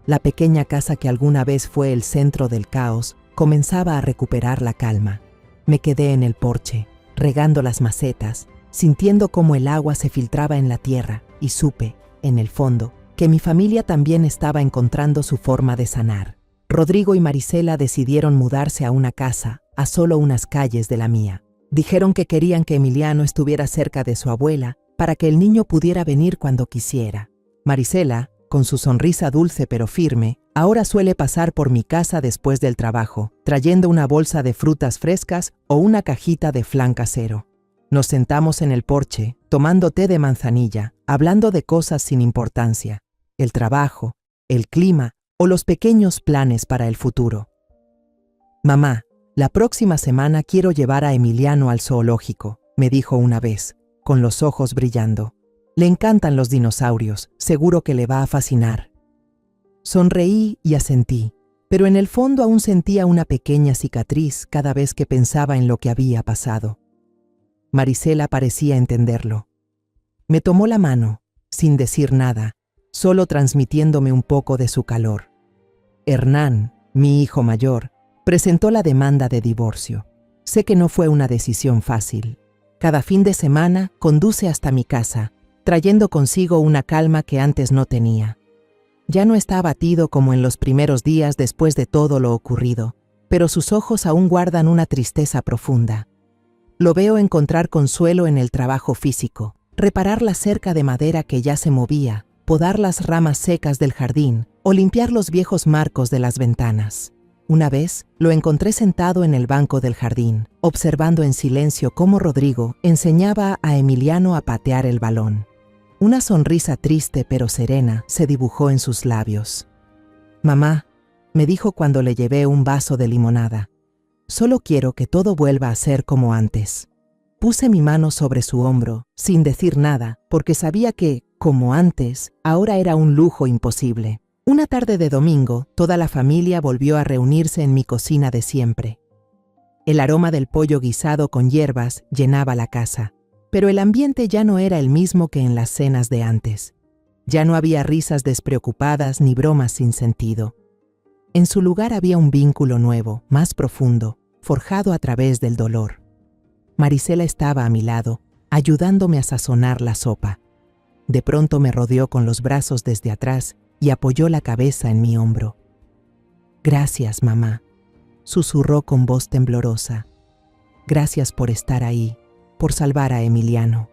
La pequeña casa que alguna vez fue el centro del caos comenzaba a recuperar la calma. Me quedé en el porche, regando las macetas, sintiendo cómo el agua se filtraba en la tierra, y supe, en el fondo, que mi familia también estaba encontrando su forma de sanar. Rodrigo y Marisela decidieron mudarse a una casa, a solo unas calles de la mía. Dijeron que querían que Emiliano estuviera cerca de su abuela, para que el niño pudiera venir cuando quisiera. Marisela, con su sonrisa dulce pero firme, ahora suele pasar por mi casa después del trabajo, trayendo una bolsa de frutas frescas o una cajita de flan casero. Nos sentamos en el porche, tomando té de manzanilla, hablando de cosas sin importancia, el trabajo, el clima o los pequeños planes para el futuro. Mamá, la próxima semana quiero llevar a Emiliano al zoológico, me dijo una vez, con los ojos brillando. Le encantan los dinosaurios, seguro que le va a fascinar. Sonreí y asentí, pero en el fondo aún sentía una pequeña cicatriz cada vez que pensaba en lo que había pasado. Marisela parecía entenderlo. Me tomó la mano, sin decir nada, solo transmitiéndome un poco de su calor. Hernán, mi hijo mayor, presentó la demanda de divorcio. Sé que no fue una decisión fácil. Cada fin de semana conduce hasta mi casa, trayendo consigo una calma que antes no tenía. Ya no está abatido como en los primeros días después de todo lo ocurrido, pero sus ojos aún guardan una tristeza profunda. Lo veo encontrar consuelo en el trabajo físico, reparar la cerca de madera que ya se movía, podar las ramas secas del jardín o limpiar los viejos marcos de las ventanas. Una vez lo encontré sentado en el banco del jardín, observando en silencio cómo Rodrigo enseñaba a Emiliano a patear el balón. Una sonrisa triste pero serena se dibujó en sus labios. «Mamá», me dijo cuando le llevé un vaso de limonada, «solo quiero que todo vuelva a ser como antes». Puse mi mano sobre su hombro, sin decir nada, porque sabía que, como antes, ahora era un lujo imposible. Una tarde de domingo, toda la familia volvió a reunirse en mi cocina de siempre. El aroma del pollo guisado con hierbas llenaba la casa, pero el ambiente ya no era el mismo que en las cenas de antes. Ya no había risas despreocupadas ni bromas sin sentido. En su lugar había un vínculo nuevo, más profundo, forjado a través del dolor. Marisela estaba a mi lado, ayudándome a sazonar la sopa. De pronto me rodeó con los brazos desde atrás y apoyó la cabeza en mi hombro. «Gracias, mamá», susurró con voz temblorosa. «Gracias por estar ahí, por salvar a Emiliano».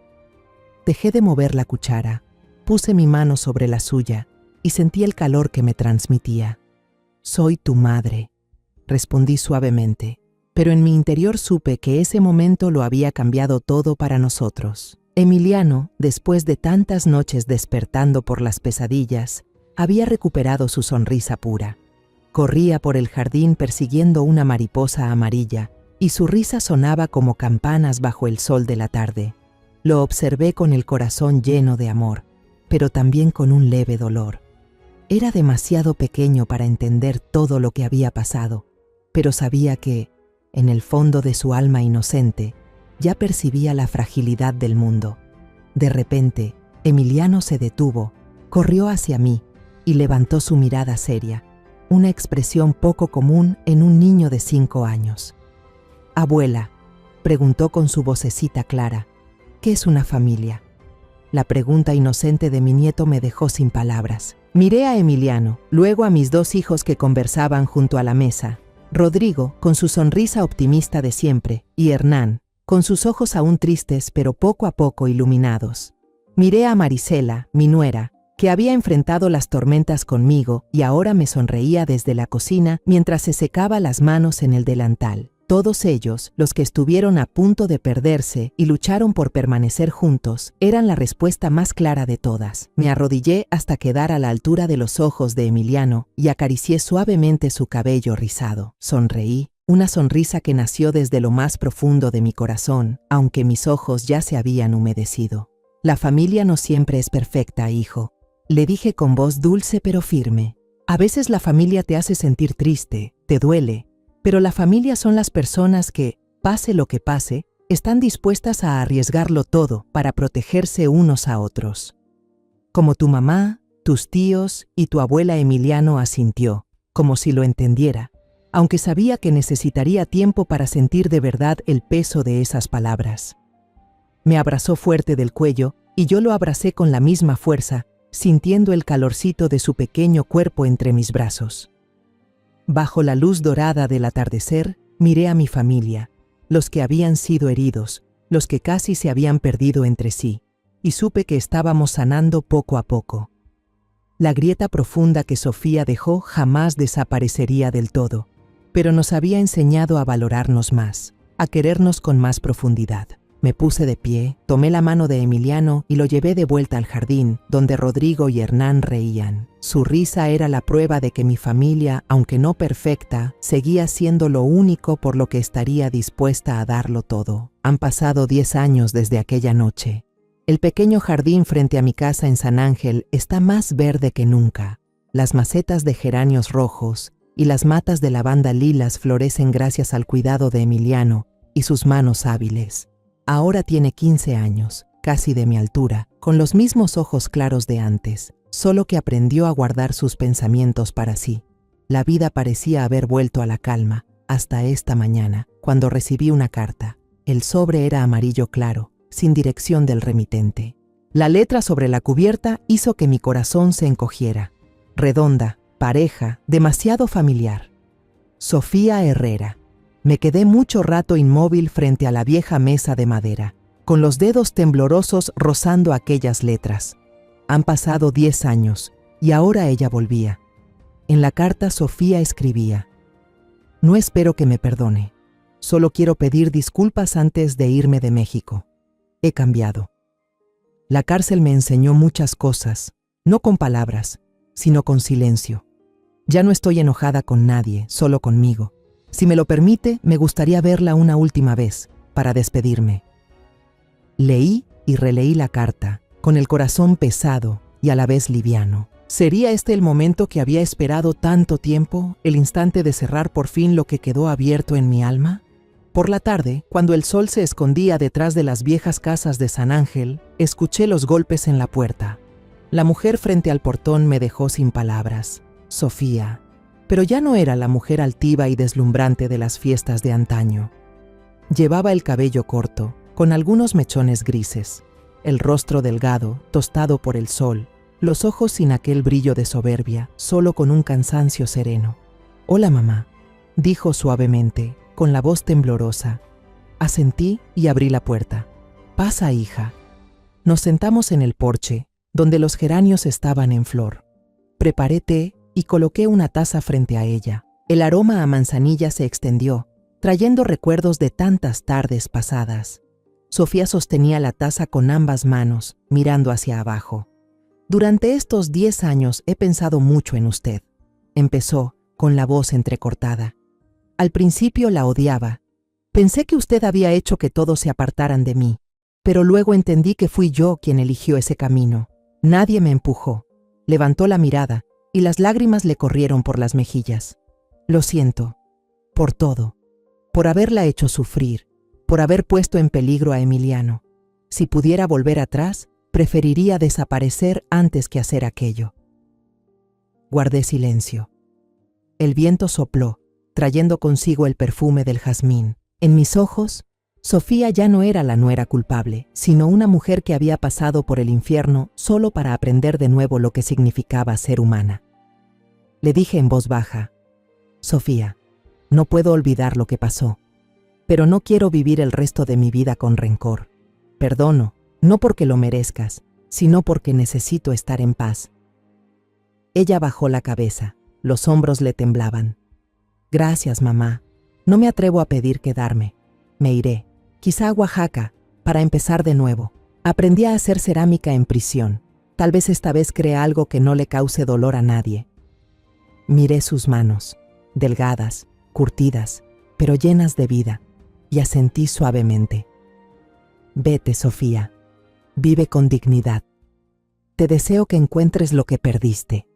Dejé de mover la cuchara, puse mi mano sobre la suya y sentí el calor que me transmitía. «Soy tu madre», respondí suavemente, pero en mi interior supe que ese momento lo había cambiado todo para nosotros. Emiliano, después de tantas noches despertando por las pesadillas, había recuperado su sonrisa pura. Corría por el jardín persiguiendo una mariposa amarilla, y su risa sonaba como campanas bajo el sol de la tarde. Lo observé con el corazón lleno de amor, pero también con un leve dolor. Era demasiado pequeño para entender todo lo que había pasado, pero sabía que, en el fondo de su alma inocente, ya percibía la fragilidad del mundo. De repente, Emiliano se detuvo, corrió hacia mí y levantó su mirada seria, una expresión poco común en un niño de 5 años. «Abuela», preguntó con su vocecita clara, «¿qué es una familia?». La pregunta inocente de mi nieto me dejó sin palabras. Miré a Emiliano, luego a mis 2 hijos que conversaban junto a la mesa. Rodrigo, con su sonrisa optimista de siempre, y Hernán, con sus ojos aún tristes pero poco a poco iluminados. Miré a Marisela, mi nuera, que había enfrentado las tormentas conmigo y ahora me sonreía desde la cocina mientras se secaba las manos en el delantal. Todos ellos, los que estuvieron a punto de perderse y lucharon por permanecer juntos, eran la respuesta más clara de todas. Me arrodillé hasta quedar a la altura de los ojos de Emiliano y acaricié suavemente su cabello rizado. Sonreí, una sonrisa que nació desde lo más profundo de mi corazón, aunque mis ojos ya se habían humedecido. «La familia no siempre es perfecta, hijo», le dije con voz dulce pero firme. «A veces la familia te hace sentir triste, te duele, pero la familia son las personas que, pase lo que pase, están dispuestas a arriesgarlo todo para protegerse unos a otros». Como tu mamá, tus tíos y tu abuela Emiliano asintió, como si lo entendiera, aunque sabía que necesitaría tiempo para sentir de verdad el peso de esas palabras. Me abrazó fuerte del cuello y yo lo abracé con la misma fuerza, sintiendo el calorcito de su pequeño cuerpo entre mis brazos. Bajo la luz dorada del atardecer, miré a mi familia, los que habían sido heridos, los que casi se habían perdido entre sí, y supe que estábamos sanando poco a poco. La grieta profunda que Sofía dejó jamás desaparecería del todo, pero nos había enseñado a valorarnos más, a querernos con más profundidad. Me puse de pie, tomé la mano de Emiliano y lo llevé de vuelta al jardín, donde Rodrigo y Hernán reían. Su risa era la prueba de que mi familia, aunque no perfecta, seguía siendo lo único por lo que estaría dispuesta a darlo todo. Han pasado 10 años desde aquella noche. El pequeño jardín frente a mi casa en San Ángel está más verde que nunca. Las macetas de geranios rojos y las matas de lavanda lilas florecen gracias al cuidado de Emiliano y sus manos hábiles. Ahora tiene 15 años, casi de mi altura, con los mismos ojos claros de antes, solo que aprendió a guardar sus pensamientos para sí. La vida parecía haber vuelto a la calma, hasta esta mañana, cuando recibí una carta. El sobre era amarillo claro, sin dirección del remitente. La letra sobre la cubierta hizo que mi corazón se encogiera. Redonda, pareja, demasiado familiar. Sofía Herrera. Me quedé mucho rato inmóvil frente a la vieja mesa de madera, con los dedos temblorosos rozando aquellas letras. Han pasado 10 años, y ahora ella volvía. En la carta Sofía escribía: «No espero que me perdone. Solo quiero pedir disculpas antes de irme de México. He cambiado. La cárcel me enseñó muchas cosas, no con palabras, sino con silencio. Ya no estoy enojada con nadie, solo conmigo. Si me lo permite, me gustaría verla una última vez, para despedirme. Leí y releí la carta, con el corazón pesado y a la vez liviano. ¿Sería este el momento que había esperado tanto tiempo, el instante de cerrar por fin lo que quedó abierto en mi alma? Por la tarde, cuando el sol se escondía detrás de las viejas casas de San Ángel, escuché los golpes en la puerta. La mujer frente al portón me dejó sin palabras. Sofía. Pero ya no era la mujer altiva y deslumbrante de las fiestas de antaño. Llevaba el cabello corto, con algunos mechones grises, el rostro delgado, tostado por el sol, los ojos sin aquel brillo de soberbia, solo con un cansancio sereno. «Hola, mamá», dijo suavemente, con la voz temblorosa. Asentí y abrí la puerta. «Pasa, hija». Nos sentamos en el porche, donde los geranios estaban en flor. Preparé té y coloqué una taza frente a ella. El aroma a manzanilla se extendió, trayendo recuerdos de tantas tardes pasadas. Sofía sostenía la taza con ambas manos, mirando hacia abajo. «Durante estos 10 años he pensado mucho en usted», empezó, con la voz entrecortada. «Al principio la odiaba. Pensé que usted había hecho que todos se apartaran de mí, pero luego entendí que fui yo quien eligió ese camino. Nadie me empujó». Levantó la mirada y las lágrimas le corrieron por las mejillas. «Lo siento. Por todo. Por haberla hecho sufrir. Por haber puesto en peligro a Emiliano. Si pudiera volver atrás, preferiría desaparecer antes que hacer aquello». Guardé silencio. El viento sopló, trayendo consigo el perfume del jazmín. En mis ojos, Sofía ya no era la nuera culpable, sino una mujer que había pasado por el infierno solo para aprender de nuevo lo que significaba ser humana. Le dije en voz baja: «Sofía, no puedo olvidar lo que pasó, pero no quiero vivir el resto de mi vida con rencor. Perdono, no porque lo merezcas, sino porque necesito estar en paz». Ella bajó la cabeza, los hombros le temblaban. «Gracias, mamá. No me atrevo a pedir quedarme. Me iré, quizá a Oaxaca, para empezar de nuevo. Aprendí a hacer cerámica en prisión. Tal vez esta vez crea algo que no le cause dolor a nadie». Miré sus manos, delgadas, curtidas, pero llenas de vida, y asentí suavemente. «Vete, Sofía. Vive con dignidad. Te deseo que encuentres lo que perdiste».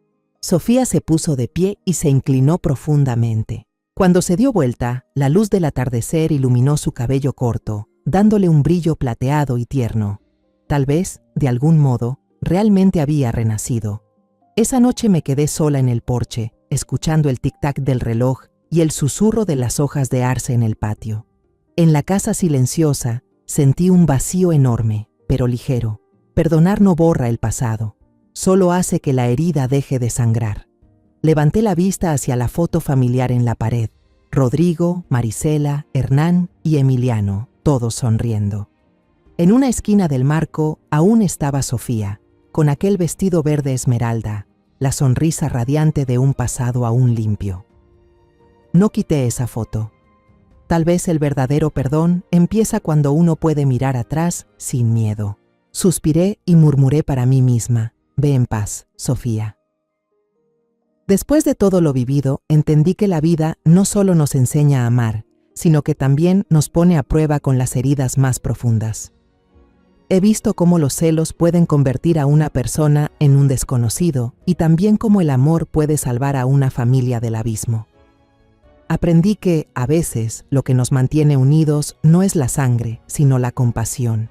Sofía se puso de pie y se inclinó profundamente. Cuando se dio vuelta, la luz del atardecer iluminó su cabello corto, dándole un brillo plateado y tierno. Tal vez, de algún modo, realmente había renacido. Esa noche me quedé sola en el porche, escuchando el tic-tac del reloj y el susurro de las hojas de arce en el patio. En la casa silenciosa, sentí un vacío enorme, pero ligero. Perdonar no borra el pasado, solo hace que la herida deje de sangrar. Levanté la vista hacia la foto familiar en la pared. Rodrigo, Marisela, Hernán y Emiliano, todos sonriendo. En una esquina del marco aún estaba Sofía, con aquel vestido verde esmeralda, la sonrisa radiante de un pasado aún limpio. No quité esa foto. Tal vez el verdadero perdón empieza cuando uno puede mirar atrás sin miedo. Suspiré y murmuré para mí misma: «Ve en paz, Sofía». Después de todo lo vivido, entendí que la vida no solo nos enseña a amar, sino que también nos pone a prueba con las heridas más profundas. He visto cómo los celos pueden convertir a una persona en un desconocido y también cómo el amor puede salvar a una familia del abismo. Aprendí que, a veces, lo que nos mantiene unidos no es la sangre, sino la compasión.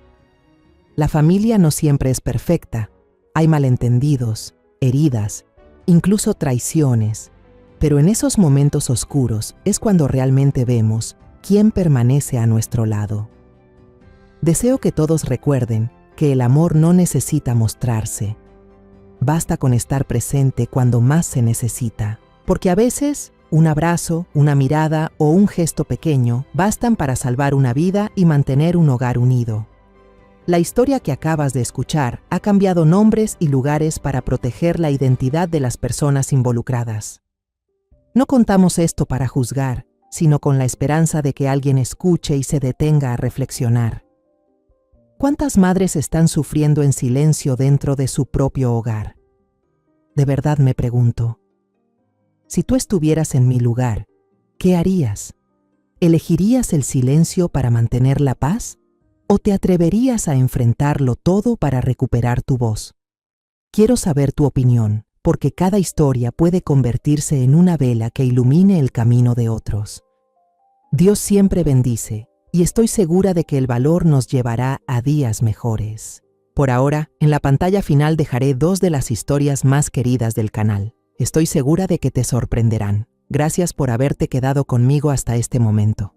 La familia no siempre es perfecta. Hay malentendidos, heridas, incluso traiciones, pero en esos momentos oscuros es cuando realmente vemos quién permanece a nuestro lado. Deseo que todos recuerden que el amor no necesita mostrarse. Basta con estar presente cuando más se necesita, porque a veces un abrazo, una mirada o un gesto pequeño bastan para salvar una vida y mantener un hogar unido. La historia que acabas de escuchar ha cambiado nombres y lugares para proteger la identidad de las personas involucradas. No contamos esto para juzgar, sino con la esperanza de que alguien escuche y se detenga a reflexionar. ¿Cuántas madres están sufriendo en silencio dentro de su propio hogar? De verdad me pregunto, si tú estuvieras en mi lugar, ¿qué harías? ¿Elegirías el silencio para mantener la paz? ¿O te atreverías a enfrentarlo todo para recuperar tu voz? Quiero saber tu opinión, porque cada historia puede convertirse en una vela que ilumine el camino de otros. Dios siempre bendice, y estoy segura de que el valor nos llevará a días mejores. Por ahora, en la pantalla final dejaré 2 de las historias más queridas del canal. Estoy segura de que te sorprenderán. Gracias por haberte quedado conmigo hasta este momento.